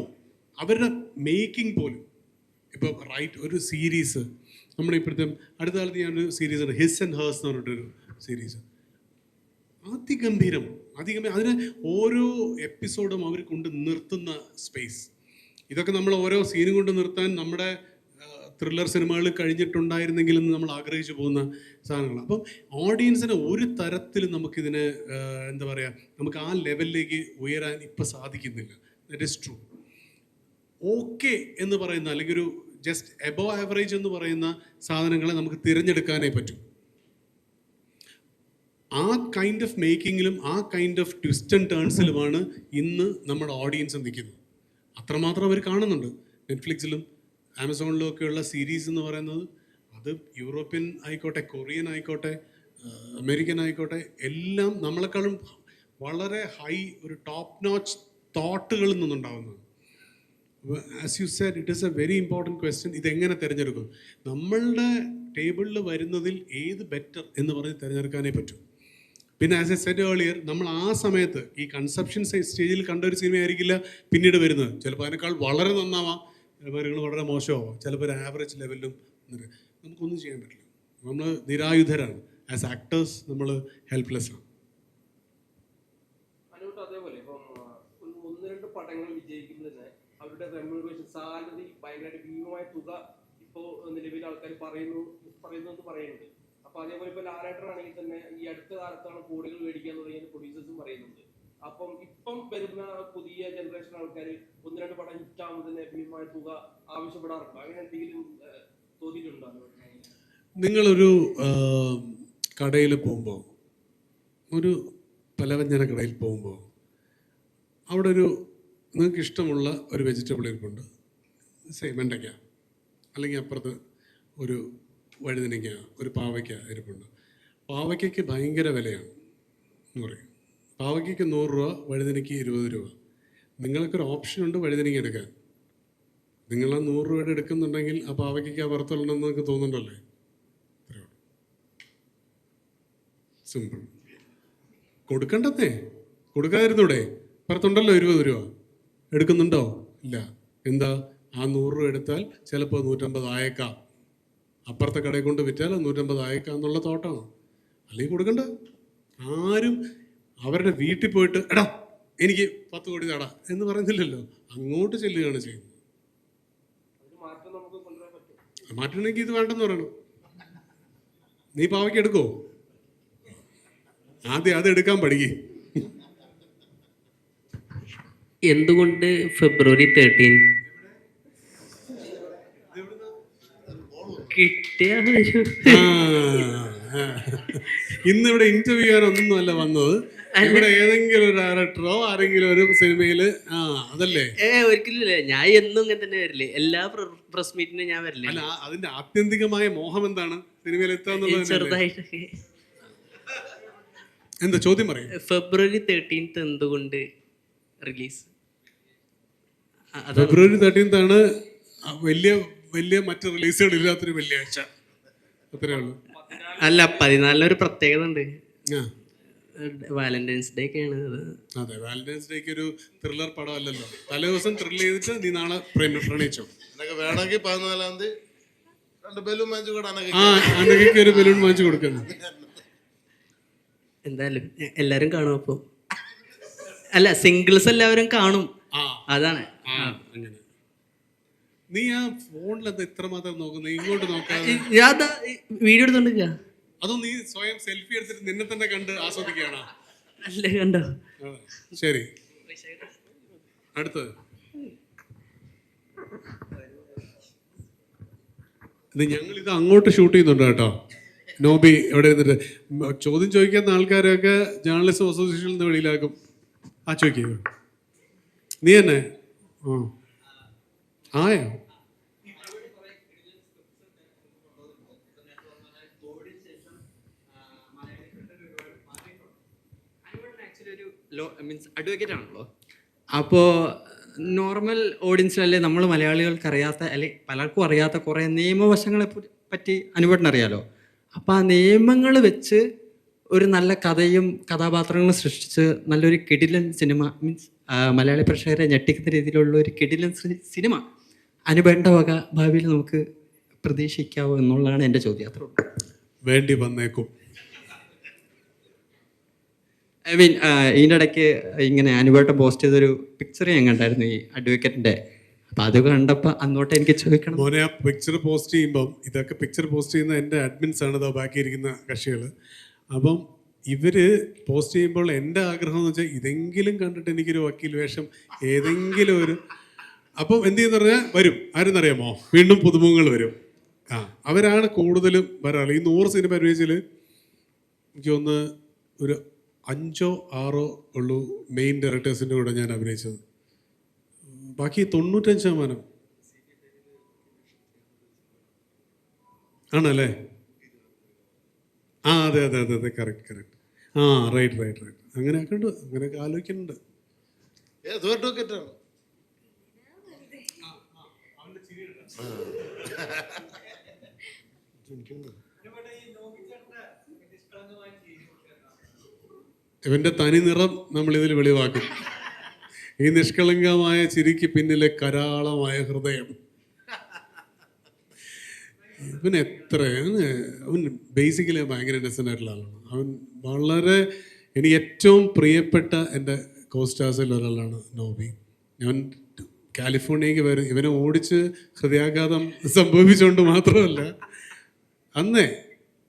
അവരുടെ മേക്കിംഗ് പോലും. ഇപ്പോൾ ഒരു സീരീസ് നമ്മുടെ ഇപ്പോഴത്തെ അടുത്ത കാലത്ത് ഞാനൊരു സീരീസാണ് ഹിസ് ആൻഡ് ഹേഴ്സ് എന്ന് പറഞ്ഞിട്ടൊരു സീരീസ്. അതിഗംഭീരം. അതിന് ഓരോ എപ്പിസോഡും അവർ കൊണ്ട് നിർത്തുന്ന സ്പേസ്. ഇതൊക്കെ നമ്മൾ ഓരോ സീനും കൊണ്ട് നിർത്താൻ നമ്മുടെ ത്രില്ലർ സിനിമകൾ കഴിഞ്ഞിട്ടുണ്ടായിരുന്നെങ്കിലും നമ്മൾ ആഗ്രഹിച്ചു പോകുന്ന സാധനങ്ങൾ. അപ്പം ഓഡിയൻസിന് ഒരു തരത്തിലും നമുക്കിതിനെ എന്താ പറയുക, നമുക്ക് ആ ലെവലിലേക്ക് ഉയരാൻ ഇപ്പം സാധിക്കുന്നില്ല. That is true. ഓക്കെ എന്ന് പറയുന്ന, അല്ലെങ്കിൽ ഒരു ജസ്റ്റ് എബോവ് ആവറേജ് എന്ന് പറയുന്ന സാധനങ്ങളെ നമുക്ക് തിരഞ്ഞെടുക്കാനേ പറ്റും. ആ കൈൻഡ് ഓഫ് മേക്കിങ്ങിലും ആ കൈൻഡ് ഓഫ് ട്വിസ്റ്റ് ആൻഡ് ടേൺസിലുമാണ് ഇന്ന് നമ്മുടെ ഓഡിയൻസ് നിൽക്കുന്നത്. അത്രമാത്രം അവർ കാണുന്നുണ്ട്. നെറ്റ്ഫ്ലിക്സിലും ആമസോണിലും ഒക്കെയുള്ള സീരീസ് എന്ന് പറയുന്നത്, അത് യൂറോപ്യൻ ആയിക്കോട്ടെ, കൊറിയൻ ആയിക്കോട്ടെ, അമേരിക്കൻ ആയിക്കോട്ടെ, എല്ലാം നമ്മളെക്കാളും വളരെ ഹൈ ഒരു ടോപ്പ് നോച്ച് തോട്ടുകളിൽ നിന്നുണ്ടാകുന്നതാണ്. As you said, it is a very important question. ഇതെങ്ങനെ തിരഞ്ഞെടുക്കും? നമ്മളുടെ ടേബിളിൽ വരുന്നതിൽ ഏത് ബെറ്റർ എന്ന് പറഞ്ഞ് തിരഞ്ഞെടുക്കാനേ പറ്റും. പിന്നെ ആസ് എ സെഡ് ഏർലിയർ, നമ്മൾ ആ സമയത്ത് ഈ കൺസെപ്ഷൻ സ്റ്റേജിൽ കണ്ട ഒരു സിനിമ ആയിരിക്കില്ല പിന്നീട് വരുന്നത്. ചിലപ്പോൾ അതിനേക്കാൾ വളരെ നന്നാവാം, ചിലപ്പോൾ വളരെ മോശമാവാം, ചിലപ്പോൾ ഒരു ആവറേജ് ലെവലിലും. നമുക്കൊന്നും ചെയ്യാൻ പറ്റില്ല. നമ്മൾ നിരായുധരാണ്. ആസ് ആക്ടേഴ്സ് നമ്മൾ ഹെൽപ്ലെസ് ആണ്. അതേപോലെ ഇപ്പം 1-2 പടങ്ങൾ വിജയിക്കുന്നതിന് അവരുടെ റെമ്യൂണറേഷൻ സാലറി ഭയങ്കരമായിട്ട് ഭീമമായ തുക ഇപ്പോൾ നിലവിൽ ആൾക്കാർ പറയുന്നു എന്ന് പറയുന്നുണ്ട്. അപ്പോൾ അതേപോലെ ഇപ്പോൾ ലാലേട്ടനാണെങ്കിൽ തന്നെ ഈ അടുത്ത കാലത്താണ് കോടികൾ മേടിക്കാൻ തുടങ്ങിയത് പ്രൊഡ്യൂസേഴ്സും പറയുന്നുണ്ട്. അപ്പം ഇപ്പം വരുന്ന പുതിയ ജനറേഷൻ ആൾക്കാർ 1-2 പടം ഹിറ്റാകുമ്പോൾ തന്നെ ഭീമമായ തുക ആവശ്യപ്പെടാറുണ്ട്. അങ്ങനെ എന്തെങ്കിലും തോന്നിയിട്ടുണ്ടോ? നിങ്ങളൊരു കടയിൽ പോകുമ്പോൾ, ഒരു പലവ്യഞ്ജന കടയിൽ പോകുമ്പോൾ, അവിടെ നിങ്ങൾക്ക് ഇഷ്ടമുള്ള ഒരു വെജിറ്റബിൾ ഇരിപ്പുണ്ട്, വെണ്ടയ്ക്ക, അല്ലെങ്കിൽ അപ്പുറത്ത് ഒരു വഴുതനയ്ക്ക, ഒരു പാവയ്ക്ക ഇരിപ്പുണ്ട്. പാവയ്ക്കയ്ക്ക് ഭയങ്കര വിലയാണ് എന്ന് പറയും. പാവയ്ക്കയ്ക്ക് 100 രൂപ, വഴുതനയ്ക്ക് 20 രൂപ. നിങ്ങൾക്കൊരു ഓപ്ഷനുണ്ട് വഴുതനയ്ക്ക് എടുക്കാൻ. നിങ്ങൾ ആ 100 രൂപയുടെ എടുക്കുന്നുണ്ടെങ്കിൽ ആ പാവയ്ക്കയ്ക്ക് ആ വറുത്തുള്ളതെന്ന് നിങ്ങൾക്ക് തോന്നുന്നുണ്ടല്ലേ? സിമ്പിൾ. കൊടുക്കണ്ടേ? കൊടുക്കാതിരുന്നൂടെ? പുറത്തുണ്ടല്ലോ 20 രൂപ. എടുക്കുന്നുണ്ടോ? ഇല്ല. എന്താ? ആ 100 രൂപ എടുത്താൽ ചിലപ്പോൾ 150 ആയേക്കാം. അപ്പുറത്തെ കടയിൽ കൊണ്ട് വിറ്റാൽ 150 ആയേക്കാം എന്നുള്ള തോട്ടാണ്. അല്ലെങ്കിൽ കൊടുക്കണ്ട. ആരും അവരുടെ വീട്ടിൽ പോയിട്ട് എടാ എനിക്ക് 10 കോടി തടാ എന്ന് പറയുന്നില്ലല്ലോ. അങ്ങോട്ട് ചെല്ലുകയാണ് ചെയ്യുന്നത്. മാറ്റണമെങ്കിൽ ഇത് വേണ്ടെന്ന് പറയണം. നീ പാവയ്ക്ക് എടുക്കോ? ആദ്യം അത് എടുക്കാൻ പഠിക്കേ. എന്തുകൊണ്ട് ഫെബ്രുവരി 13 കിട്ടിയ? ഇന്നിവിടെ ഇന്റർവ്യൂ ചെയ്യാനൊന്നുമല്ല വന്നത്. ഇവിടെ ഏതെങ്കിലും ഒരു ഡയറക്ടറോ ആരെങ്കിലും ഒരു സിനിമയില് അതല്ലേ? ഒരിക്കലും ഞാൻ എന്നും ഇങ്ങനെ തന്നെ വരില്ലേ, എല്ലാ പ്രസ് മീറ്റിനും ഞാൻ വരില്ലേ. അല്ല, അതിന്റെ ആത്യന്തികമായ മോഹം എന്താണ്? സിനിമയിൽ എത്താന്നുള്ളത്. ചെറുതായിട്ടൊക്കെ. എന്താ ചോദ്യം പറയും? ഫെബ്രുവരി 13 എന്തുകൊണ്ട് റിലീസ്? ഫെബ്രുവരി 13 ആണ് വലിയ മറ്റ് റിലീസുകൾ ഇല്ലാത്തൊരു വെള്ളിയാഴ്ച. അത്രേ ഉള്ളൂ. അല്ല, 14 ഒരു പ്രത്യേകത ഉണ്ട്. വാലന്റൈൻസ് ഡേ ഒക്കെയാണ് അത്. അതെ, വാലന്റൈൻസ് ഡേക്ക് ഒരു ത്രില്ലർ പടം അല്ലല്ലോ. തലേ ദിവസം ത്രില്ല് ചെയ്തിട്ട് നീ നാളെ പ്രണയിച്ചോ. എന്നൊക്കെ വേണമെങ്കിൽ 14-ാം തീയതി 2 ബലൂൺ വാങ്ങിച്ചു കൂടെ അനഘയ്ക്ക് ഒരു ബലൂൺ വാങ്ങിച്ചു കൊടുക്കുന്നു. എന്തായാലും എല്ലാവരും കാണും. അപ്പോൾ അല്ല, സിംഗിൾസ് എല്ലാവരും കാണും, അതാണ്. അങ്ങനെ നീ ആ ഫോണിലെന്താ ഇത്രമാത്രം നോക്കുന്നത്? ഇങ്ങോട്ട് നോക്കാതെ ഞാൻ വീഡിയോ എടുത്തോണ്ടിരിക്കുക. അതോ നീ സ്വയം സെൽഫി എടുത്തിട്ട് നിന്നെ തന്നെ കണ്ട് ആസ്വദിക്കുകയാണോ? അല്ലേ, കണ്ടോ? ശരി, അടുത്തത്. ഞങ്ങളിത് അങ്ങോട്ട് ഷൂട്ട് ചെയ്യുന്നുണ്ട് കേട്ടോ. നോബി എവിടെ ഇരുന്നിട്ട് ചോദ്യം ചോദിക്കുന്ന ആൾക്കാരൊക്കെ ജേർണലിസം അസോസിയേഷനിൽ നിന്ന് വെളിയിലാക്കും. ആ ചോദിക്കുക, നീ തന്നെ ആയോ? മീൻസ് അഡ്വക്കേറ്റ് ആണല്ലോ. അപ്പോൾ നോർമൽ ഓഡിയൻസിലല്ലേ നമ്മൾ മലയാളികൾക്ക് അറിയാത്ത, അല്ലെങ്കിൽ പലർക്കും അറിയാത്ത കുറേ നിയമവശങ്ങളെ പറ്റി അനുപേട്ടനറിയാലോ. അപ്പോൾ ആ നിയമങ്ങൾ വെച്ച് ഒരു നല്ല കഥയും കഥാപാത്രങ്ങളും സൃഷ്ടിച്ച് നല്ലൊരു കിടിലൻ സിനിമ, മീൻസ് മലയാളി പ്രേക്ഷകരെ ഞെട്ടിക്കുന്ന രീതിയിലുള്ള ഒരു കിടിലൻ സിനിമ അനുപേട്ട വക ഭാവിയിൽ നമുക്ക് പ്രതീക്ഷിക്കാവോ എന്നുള്ളതാണ് എൻ്റെ ചോദ്യം. അത്രേ ഉള്ളൂ. വേണ്ടി വന്നേക്കും. ഐ മീൻ ഇതിൻ്റെ ഇടയ്ക്ക് ഇങ്ങനെ അനുപേട്ട പോസ്റ്റ് ചെയ്തൊരു പിക്ചർ ഞാൻ കണ്ടായിരുന്നു ഈ അഡ്വക്കേറ്റിൻ്റെ. അപ്പം അത് കണ്ടപ്പോൾ അന്നോട്ട് എനിക്ക് ചോദിക്കണം. മോനെ, ആ പിക്ചർ പോസ്റ്റ് ചെയ്യുമ്പം ഇതൊക്കെ പിക്ചർ പോസ്റ്റ് ചെയ്യുന്ന എൻ്റെ അഡ്മിൻസ് ആണ്, ഇതോ ബാക്കിയിരിക്കുന്ന കക്ഷികൾ. അപ്പം ഇവർ പോസ്റ്റ് ചെയ്യുമ്പോൾ എൻ്റെ ആഗ്രഹം എന്ന് വെച്ചാൽ ഇതെങ്കിലും കണ്ടിട്ട് എനിക്കൊരു വക്കീൽ വേഷം ഏതെങ്കിലും ഒരു, അപ്പം എന്ത് ചെയ്യുന്ന പറഞ്ഞാൽ വരും. ആരെന്നറിയാമോ? വീണ്ടും പുതുമുഖങ്ങൾ വരും. അവരാണ് കൂടുതലും വരാറ്. ഈ 100 സിനിമ അഭിനയിച്ചിൽ എനിക്ക് തോന്നുന്നു ഒരു 5 or 6 ഉള്ളൂ മെയിൻ ഡയറക്ടേഴ്സിൻ്റെ കൂടെ ഞാൻ അഭിനയിച്ചത്. ബാക്കി 95% ആണല്ലേ? അതെ അതെ അതെ അതെ, കറക്റ്റ്. റൈറ്റ്. അങ്ങനെയൊക്കെ ഉണ്ട്, അങ്ങനെയൊക്കെ ആലോചിക്കുന്നുണ്ട്. ഇവൻ്റെ തനി നിറം നമ്മളിതിൽ വെളിവാക്കും. ഈ നിഷ്കളങ്കമായ ചിരിക്ക് പിന്നിലെ കരാളമായ ഹൃദയം. ഇവൻ അവൻ ബേസിക്കലി ഭയങ്കര ഇന്നസെൻ്റ് ആയിട്ടുള്ള ആളാണ്. അവൻ വളരെ, എനിക്ക് ഏറ്റവും പ്രിയപ്പെട്ട എൻ്റെ കോസ്റ്റാസിൽ ഒരാളാണ് നോബി. ഞാൻ കാലിഫോർണിയക്ക് വരും, ഇവനെ ഓടിച്ച് ഹൃദയാഘാതം സംഭവിച്ചുകൊണ്ട് മാത്രമല്ല, അന്നേ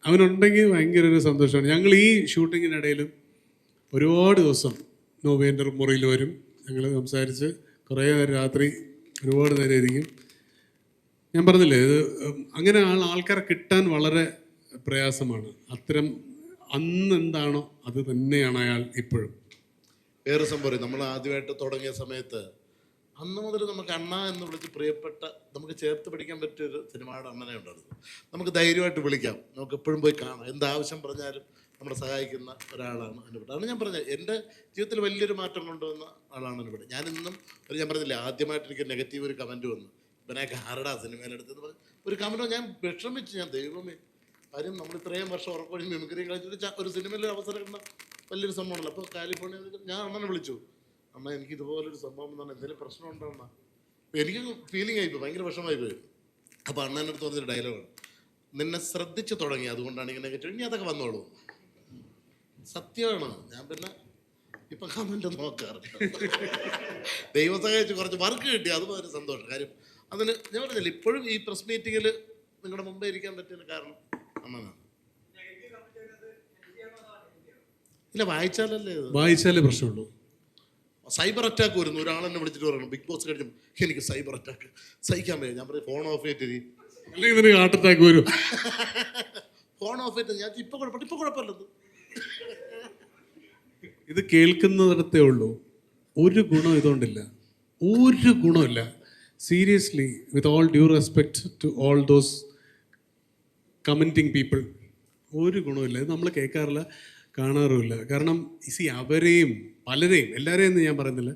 അവനുണ്ടെങ്കിൽ ഭയങ്കര ഒരു സന്തോഷമാണ്. ഞങ്ങൾ ഈ ഷൂട്ടിങ്ങിനിടയിലും ഒരുപാട് ദിവസം നോബിൻ്റെ മുറിയിൽ വരും, ഞങ്ങൾ സംസാരിച്ച് കുറേ നേരം, രാത്രി ഒരുപാട് നേരം ഇരിക്കും. ഞാൻ പറഞ്ഞില്ലേ, ഇത് അങ്ങനെ ആൾക്കാരെ കിട്ടാൻ വളരെ പ്രയാസമാണ്. അത്തരം അന്ന് എന്താണോ അത് തന്നെയാണ് അയാൾ ഇപ്പോഴും. വേറെ സംഭവം, നമ്മൾ ആദ്യമായിട്ട് തുടങ്ങിയ സമയത്ത് അന്ന് മുതൽ നമുക്ക് അണ്ണ എന്ന് വിളിച്ച് പ്രിയപ്പെട്ട, നമുക്ക് ചേർത്ത് പിടിക്കാൻ പറ്റിയൊരു സിനിമയുടെ അണ്ണനെ ഉണ്ടായിരുന്നു. നമുക്ക് ധൈര്യമായിട്ട് വിളിക്കാം, നമുക്ക് എപ്പോഴും പോയി കാണാം, എന്താവശ്യം പറഞ്ഞാലും നമ്മളെ സഹായിക്കുന്ന ഒരാളാണ് അനുപേട്ടൻ. അതാണ് ഞാൻ പറഞ്ഞത്, എൻ്റെ ജീവിതത്തിൽ വലിയൊരു മാറ്റം കൊണ്ടുവന്ന ആളാണ് അനുപേട്ടൻ. ഞാനിന്നും ഞാൻ പറഞ്ഞില്ലേ, ആദ്യമായിട്ട് എനിക്ക് നെഗറ്റീവ് ഒരു കമൻറ്റ് വന്നു, ഇവനൊക്കെ ആരടാ സിനിമയിലെടുത്തെന്ന് പറഞ്ഞ് ഒരു കമൻറ്റ്. ഞാൻ വിഷമിച്ചു, ഞാൻ ദൈവമേ, കാര്യം നമ്മൾ ഇത്രയും വർഷം ഉറപ്പൊഴിഞ്ഞ് മിമിക്രി കളിച്ചിട്ട് ഒരു സിനിമയിൽ അവസരം കിട്ടുന്ന വലിയൊരു സംഭവമാണല്ലോ. അപ്പോൾ കാലിഫോർണിയ ഞാൻ അണ്ണനെ വിളിച്ചു, അമ്മ എനിക്ക് ഇതുപോലൊരു സംഭവം എന്ന് പറഞ്ഞാൽ എന്തെങ്കിലും പ്രശ്നം ഉണ്ടോ അമ്മ? അപ്പോൾ എനിക്ക് ഫീലിംഗ് ആയിപ്പോയി, ഭയങ്കര വിഷമമായി പോയി. അപ്പോൾ അണ്ണൻ്റെ അടുത്ത് പറഞ്ഞൊരു ഡയലോഗാണ്, നിന്നെ ശ്രദ്ധിച്ച് തുടങ്ങി, അതുകൊണ്ടാണ് ഇങ്ങനെ നെഗറ്റീവ്, ഇനി അതൊക്കെ വന്നോളൂ. സത്യമാണ്. ഞാൻ പിന്നെ ഇപ്പം കമൻറ്റ് നോക്കാറുണ്ട്. ദൈവം സഹായിച്ച് കുറച്ച് വർക്ക് കിട്ടി, അത് ഒരു സന്തോഷം. കാര്യം അതിന് ഞാൻ പറഞ്ഞില്ല, ഇപ്പോഴും ഈ പ്രസ് മീറ്റിങ്ങിൽ നിങ്ങളുടെ മുമ്പേ ഇരിക്കാൻ പറ്റിയ കാരണം അണ്ണനാണ്. ഇല്ല, വായിച്ചാലേ പ്രശ്നമുള്ളൂ. സൈബർ അറ്റാക്ക് വരുന്നു, ഒരാളെന്നെ വിളിച്ചിട്ട് പറയണം, ബിഗ് ബോസ് കഴിഞ്ഞു എനിക്ക് സൈബർ അറ്റാക്ക് സഹിക്കാൻ പറ്റും. ഞാൻ പറയും ഫോൺ ഓഫ് ചെയ്തിട്ട്, അല്ലെങ്കിൽ ഹാർട്ട് അറ്റാക്ക് വരും. ഫോൺ ഓഫ് ചെയ്തിട്ട് ഞാൻ ഇപ്പൊ കുഴപ്പമില്ലത്. ഇത് കേൾക്കുന്നിടത്തേ ഉള്ളൂ, ഒരു ഗുണം ഇതുകൊണ്ടില്ല, ഒരു ഗുണമില്ല. Seriously, with all due respect to all those commenting people, ഒരു ഗുണമില്ല. ഇത് നമ്മൾ കേൾക്കാറില്ല, കാണാറുമില്ല. കാരണം അവരെയും പലരെയും, എല്ലാവരെയും എന്ന് ഞാൻ പറയുന്നില്ല,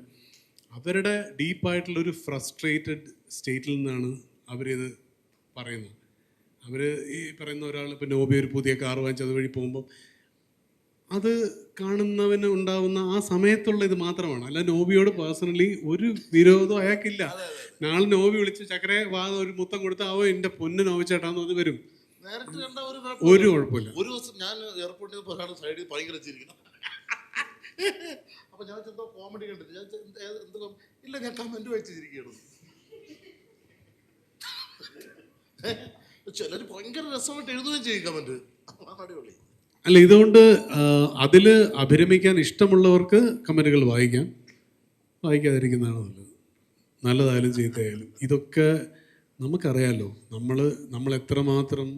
അവരുടെ ഡീപ്പായിട്ടുള്ളൊരു ഫ്രസ്ട്രേറ്റഡ് സ്റ്റേറ്റിൽ നിന്നാണ് അവരിത് പറയുന്നത്. അവർ ഈ പറയുന്ന ഒരാൾ ഇപ്പോൾ നോബി ഒരു പുതിയ കാർ വാങ്ങിച്ച് അതുവഴി പോകുമ്പം അത് കാണുന്നവന് ഉണ്ടാവുന്ന ആ സമയത്തുള്ള ഇത് മാത്രമാണ്. അല്ല നോബിയോട് പേഴ്സണലി ഒരു വിരോധവും അയാൾക്കില്ല. നാളെ നോബി വിളിച്ച് ചക്കരെ വാ ഒരു മുത്തം കൊടുത്ത് അവൻ എൻ്റെ പൊന്ന് നോവിച്ചേട്ടാന്ന് അത് വരും. നേരിട്ട് കണ്ട ഒരു കുഴപ്പമില്ല. ഒരു ദിവസം ഞാൻ എയർപോർട്ടിൽ നിന്ന് ഒരാൾ സൈഡിൽ ഭയങ്കര ചിരിക്കണം. അപ്പൊ ഞാൻ എന്തോ കോമഡി കണ്ടിട്ട് ഞാൻ എന്തോ ഇല്ല, ഞാൻ കമന്റ് വായിച്ചിരിക്കുകയാണ്. ചിലർ ഭയങ്കര രസമായിട്ട് എഴുതുകയും ചെയ്യും കമന്റ്. അടിപൊളി. അല്ല, ഇതുകൊണ്ട് അതിൽ അഭിരമിക്കാൻ ഇഷ്ടമുള്ളവർക്ക് കമൻറ്റുകൾ വായിക്കാം, വായിക്കാതിരിക്കുന്നതാണ് നല്ലത്. നല്ലതായാലും ചീത്തയായാലും ഇതൊക്കെ നമുക്കറിയാമല്ലോ. നമ്മൾ എത്രമാത്രം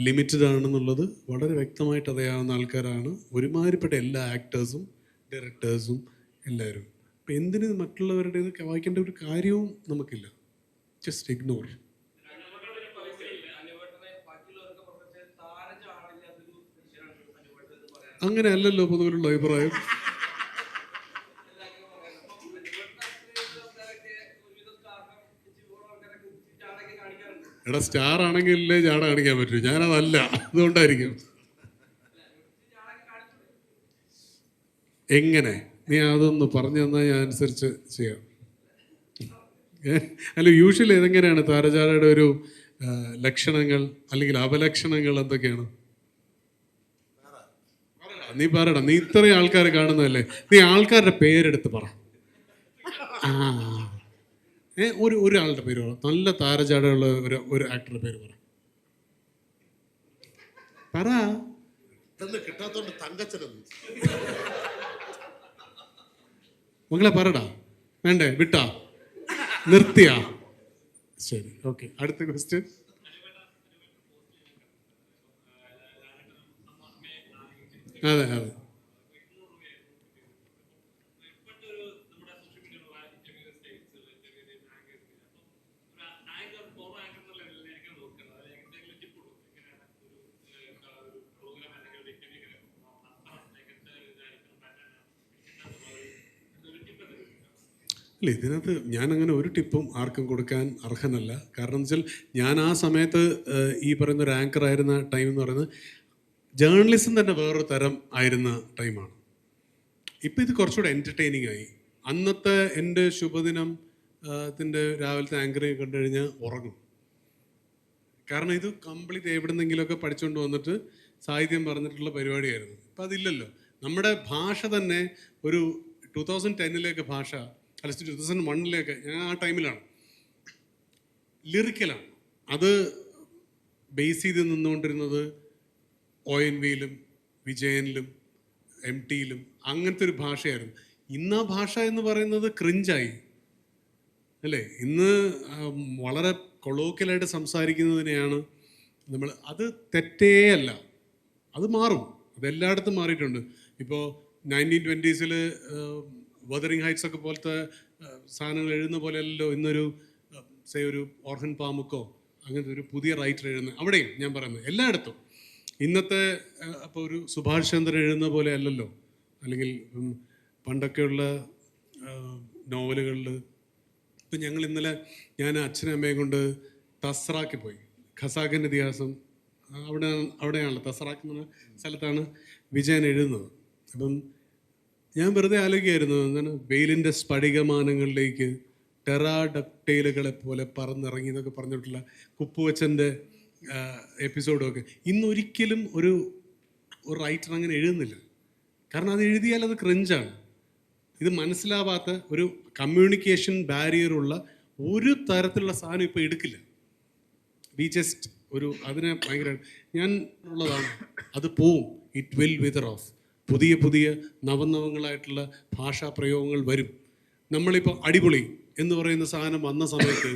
ലിമിറ്റഡ് ആണെന്നുള്ളത് വളരെ വ്യക്തമായിട്ട് അറിയാവുന്ന ആൾക്കാരാണ് ഒരുമാതിരിപ്പെട്ട എല്ലാ ആക്ടേഴ്സും ഡയറക്ടേഴ്സും എല്ലാവരും. അപ്പം എന്തിന് മറ്റുള്ളവരുടെ ഇത് വായിക്കേണ്ട ഒരു കാര്യവും നമുക്കില്ല. Just ignore. അങ്ങനെ അല്ലല്ലോ പൊതുവിലുള്ള അഭിപ്രായം. എടാ, സ്റ്റാർ ആണെങ്കിലേ ചാട കാണിക്കാൻ പറ്റൂ. ഞാനതല്ല, അതുകൊണ്ടായിരിക്കും. എങ്ങനെ നീ അതൊന്ന് പറഞ്ഞു തന്നാൽ ഞാൻ അനുസരിച്ച് ചെയ്യാം. അല്ല, യൂഷ്വലി ഏതെങ്ങനെയാണ് താരചാടയുടെ ഒരു ലക്ഷണങ്ങൾ അല്ലെങ്കിൽ അപലക്ഷണങ്ങൾ എന്തൊക്കെയാണ്? നീ പറയടാ, നീ ഇത്രയും ആൾക്കാർ കാണുന്നതല്ലേ, നീ ആൾക്കാരുടെ പേരെടുത്ത് പറ. ഒരാളുടെ പേര് പറ, നല്ല താരചാടയുള്ള ഒരു ആക്ടറുടെ പേര് പറ. കിട്ടാത്തോണ്ട് തങ്കച്ചനെന്ന് മകളെ പറടാ. വേണ്ടേ, വിട്ടാ, നിർത്തിയാ? ശരി, ഓക്കെ. അടുത്ത ക്വസ്റ്റ്യൻ. അതെ അതെ. അല്ല, ഇതിനകത്ത് ഞാനങ്ങനെ ഒരു ടിപ്പും ആർക്കും കൊടുക്കാൻ അർഹനല്ല. കാരണം എന്ന് വെച്ചാൽ ഞാൻ ആ സമയത്ത് ഈ പറയുന്ന ഒരു ആങ്കർ ആയിരുന്ന ടൈം എന്ന് പറയുന്നത് ജേർണലിസം തന്നെ വേറൊരു തരം ആയിരുന്ന ടൈമാണ്. ഇപ്പം ഇത് കുറച്ചുകൂടെ എൻ്റർടൈനിങ് ആയി. അന്നത്തെ എൻ്റെ ശുഭദിനം ത്തിൻ്റെ രാവിലത്തെ ആങ്കറിങ് കണ്ടു കഴിഞ്ഞാൽ ഉറങ്ങും. കാരണം ഇത് കംപ്ലീറ്റ് എവിടെന്നെങ്കിലുമൊക്കെ പഠിച്ചുകൊണ്ട് വന്നിട്ട് സാഹിത്യം പറഞ്ഞിട്ടുള്ള പരിപാടിയായിരുന്നു. ഇപ്പം അതില്ലല്ലോ. നമ്മുടെ ഭാഷ തന്നെ ഒരു 2010 ഭാഷ, അല്ല 2001 ഞാൻ ആ ടൈമിലാണ്, ലിറിക്കലാണ്. അത് ബേസ് ചെയ്ത് നിന്നുകൊണ്ടിരുന്നത് ONV-യിലും വിജയനിലും MT-യിലും അങ്ങനത്തെ ഒരു ഭാഷയായിരുന്നു. ഇന്ന് ആ ഭാഷ എന്ന് പറയുന്നത് ക്രിഞ്ചായി അല്ലേ? ഇന്ന് വളരെ കൊളോക്കിയലായിട്ട് സംസാരിക്കുന്നതിനെയാണ് നമ്മൾ. അത് തെറ്റേ അല്ല, അത് മാറും. അതെല്ലായിടത്തും മാറിയിട്ടുണ്ട്. ഇപ്പോൾ 1920s വദറിങ് ഹൈറ്റ്സ് ഒക്കെ പോലത്തെ സാധനങ്ങൾ എഴുതുന്ന പോലെയല്ലോ ഇന്നൊരു ഒരു ഓർഹൻ പാമുക്കോ അങ്ങനത്തെ ഒരു പുതിയ റൈറ്റർ എഴുതുന്നത്. അവിടെയും ഞാൻ പറയുന്നത് എല്ലായിടത്തും ഇന്നത്തെ അപ്പോൾ ഒരു സുഭാഷ് ചന്ദ്രൻ എഴുതുന്ന പോലെ അല്ലല്ലോ. അല്ലെങ്കിൽ പണ്ടൊക്കെയുള്ള നോവലുകളിൽ ഇപ്പം ഞങ്ങൾ ഇന്നലെ ഞാൻ അച്ഛനും അമ്മയും കൊണ്ട് തസ്രാക്ക് പോയി. ഖസാക്കിൻ്റെ ഇതിഹാസം അവിടെയാണല്ലോ, തസ്രാക്ക് എന്ന് പറഞ്ഞ സ്ഥലത്താണ് വിജയൻ എഴുതുന്നത്. അപ്പം ഞാൻ വെറുതെ ആലോചിക്കുകയായിരുന്നു, എന്താണ് വെയിലിൻ്റെ സ്ഫടികമാനങ്ങളിലേക്ക് ടെറാഡക്ടൈലുകളെ പോലെ പറന്നിറങ്ങി എന്നൊക്കെ പറഞ്ഞിട്ടുള്ള കുപ്പുവച്ചൻ്റെ എപ്പിസോഡൊക്കെ ഇന്നൊരിക്കലും ഒരു റൈറ്റർ അങ്ങനെ എഴുതുന്നില്ല. കാരണം അത് എഴുതിയാൽ അത് ക്രിഞ്ചാണ്. ഇത് മനസ്സിലാവാത്ത ഒരു കമ്മ്യൂണിക്കേഷൻ ബാരിയറുള്ള ഒരു തരത്തിലുള്ള സാധനം ഇപ്പോൾ എടുക്കില്ല. വി ജസ്റ്റ് അതിനെ ഭയങ്കര ഞാൻ ഉള്ളതാണ്, അത് പോവും. It will whether of. പുതിയ പുതിയ നവനവങ്ങളായിട്ടുള്ള ഭാഷാ പ്രയോഗങ്ങൾ വരും. നമ്മളിപ്പോൾ അടിപൊളി എന്ന് പറയുന്ന സാധനം വന്ന സമയത്ത്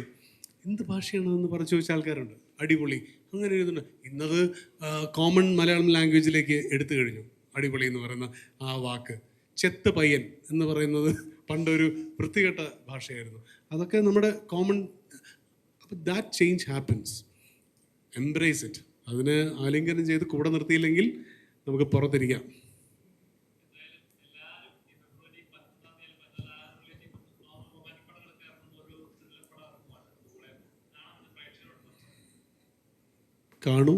എന്ത് ഭാഷയാണെന്ന് പറഞ്ഞു ചോദിച്ച ആൾക്കാരുണ്ട്. അടിപൊളി അങ്ങനെ എഴുതുന്നുണ്ട്. ഇന്നത് കോമൺ മലയാളം ലാംഗ്വേജിലേക്ക് എടുത്തു കഴിഞ്ഞു അടിപൊളി എന്ന് പറയുന്ന ആ വാക്ക്. ചെത്ത് പയ്യൻ എന്ന് പറയുന്നത് പണ്ടൊരു വൃത്തികെട്ട ഭാഷയായിരുന്നു. അതൊക്കെ നമ്മുടെ കോമൺ. അപ്പോൾ that change happens. Embrace it. അതിനെ ആലിംഗനം ചെയ്ത് കൂടെ നിർത്തിയില്ലെങ്കിൽ നമുക്ക് പുറത്തിരിക്കാം. കാണൂ.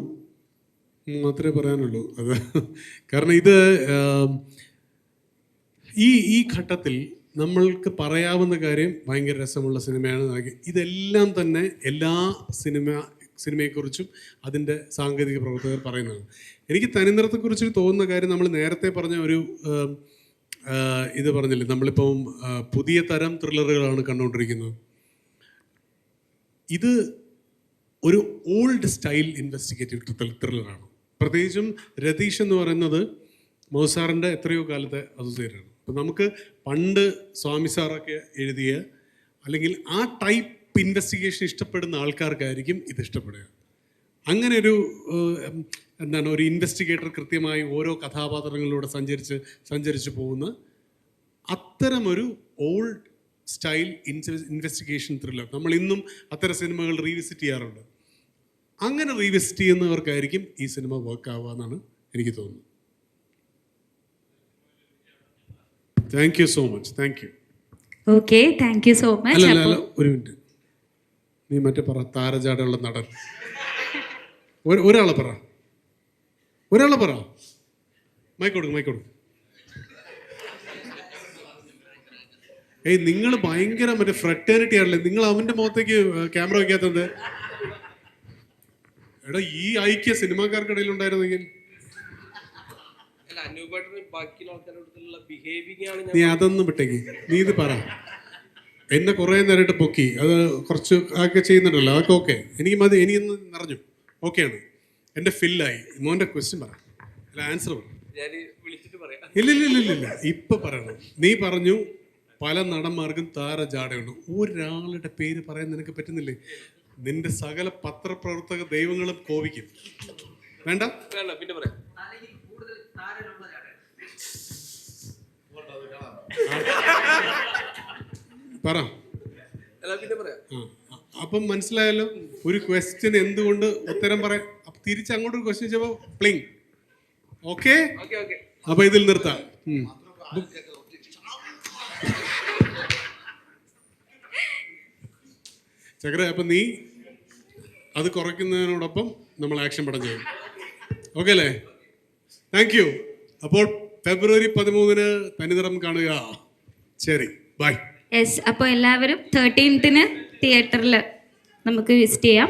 മാത്രമേ പറയാനുള്ളൂ. അത് കാരണം ഇത് ഈ ഘട്ടത്തിൽ നമ്മൾക്ക് പറയാവുന്ന കാര്യം ഭയങ്കര രസമുള്ള സിനിമയാണ്. ഇതെല്ലാം തന്നെ എല്ലാ സിനിമയെക്കുറിച്ചും അതിൻ്റെ സാങ്കേതിക പ്രവർത്തകർ പറയുന്നതാണ്. എനിക്ക് തനിനിറത്തെക്കുറിച്ച് തോന്നുന്ന കാര്യം, നമ്മൾ നേരത്തെ പറഞ്ഞ ഒരു ഇത് പറഞ്ഞില്ലേ, നമ്മളിപ്പം പുതിയ തരം ത്രില്ലറുകളാണ് കണ്ടുകൊണ്ടിരിക്കുന്നത്. ഇത് ഒരു ഓൾഡ് സ്റ്റൈൽ ഇൻവെസ്റ്റിഗേറ്റീവ് ത്രില്ലറാണ്. പ്രത്യേകിച്ചും രതീഷ് എന്ന് പറയുന്നത് മൗസാറിൻ്റെ എത്രയോ കാലത്തെ അസോസിയേറ്റാണ്. അപ്പം നമുക്ക് പണ്ട് സ്വാമി സാറൊക്കെ എഴുതിയ അല്ലെങ്കിൽ ആ ടൈപ്പ് ഇൻവെസ്റ്റിഗേഷൻ ഇഷ്ടപ്പെടുന്ന ആൾക്കാർക്കായിരിക്കും ഇത് ഇഷ്ടപ്പെടുക. അങ്ങനെ ഒരു ഇൻവെസ്റ്റിഗേറ്റർ കൃത്യമായി ഓരോ കഥാപാത്രങ്ങളിലൂടെ സഞ്ചരിച്ച് പോകുന്ന അത്തരമൊരു ഓൾഡ് സ്റ്റൈൽ ഇൻവെസ്റ്റിഗേഷൻ ത്രില്ലർ നമ്മൾ ഇന്നും അത്തരം സിനിമകൾ റീവിസിറ്റ് ചെയ്യാറുണ്ട്. അങ്ങനെ റീവിസിറ്റ് ചെയ്യുന്നവർക്കായിരിക്കും ഈ സിനിമ വർക്ക് ആവുക എന്നാണ് എനിക്ക് തോന്നുന്നത്. Thank you so much. Thank you. Okay, thank you so much. അല്ല ഒരു മിനിറ്റ്, നീ മറ്റേ പറ, താരജാടയുള്ള നടൻ ഒരാളെ പറ. മൈക്കോടുക്കും. നിങ്ങൾ ഭയങ്കര മറ്റേ ഫ്രട്ടേണിറ്റി ആണല്ലേ, നിങ്ങൾ അവൻ്റെ മുഖത്തേക്ക് ക്യാമറ വയ്ക്കാത്തത്? എടാ, ഈ ഐക്യ സിനിമാക്കാർക്കിടയിൽ ഉണ്ടായിരുന്നെങ്കിൽ. നീ അതൊന്നും വിട്ടേക്ക്, നീ ഇത് പറ. എന്നെ കുറേ നേരമായിട്ട് പൊക്കി, അത് കുറച്ച് ഒക്കെ ചെയ്യുന്നുണ്ടല്ലോ, അതൊക്കെ ഓക്കെ, എനിക്ക് മതി, എനിക്കൊന്ന് നിറഞ്ഞു, ഓക്കെയാണ്, എൻ്റെ ഫില്ലായി. മോൻ്റെ ക്വസ്റ്റ്യൻ പറ, അല്ല ആൻസർ പറ. ഇല്ല ഇപ്പൊ പറയണം. നീ പറഞ്ഞു പല നടന്മാർക്കും താരജാടയുണ്ട്. ഒരാളുടെ പേര് പറയാൻ നിനക്ക് പറ്റുന്നില്ലേ? നിന്റെ സകല പത്രപ്രവർത്തക ദൈവങ്ങളും കോപിക്കും. വേണ്ട, പിന്നെ പറയാം. പറ. അപ്പം മനസ്സിലായല്ലോ ഒരു ക്വസ്റ്റ്യൻ എന്തുകൊണ്ട് ഉത്തരം പറയാം. തിരിച്ച് അങ്ങോട്ടൊരു ക്വസ്റ്റ്യൻ ചോദിച്ചപ്പോ പ്ലിങ്. ഓക്കെ, അപ്പൊ ഇതിൽ നിർത്താം. ചക്ര, അപ്പൊ നീ അത് കുറയ്ക്കുന്നതിനോടൊപ്പം നമ്മൾ ആക്ഷൻ പടം ചെയ്യും. ഓക്കെ അല്ലേ? Thank you. അപ്പോൾ ഫെബ്രുവരി 13 തനിനിറം കാണുക. ശരി, ബൈ. യെസ്, അപ്പോൾ എല്ലാവരും 13th തിയേറ്ററിൽ നമുക്ക് വിസിറ്റ് ചെയ്യാം.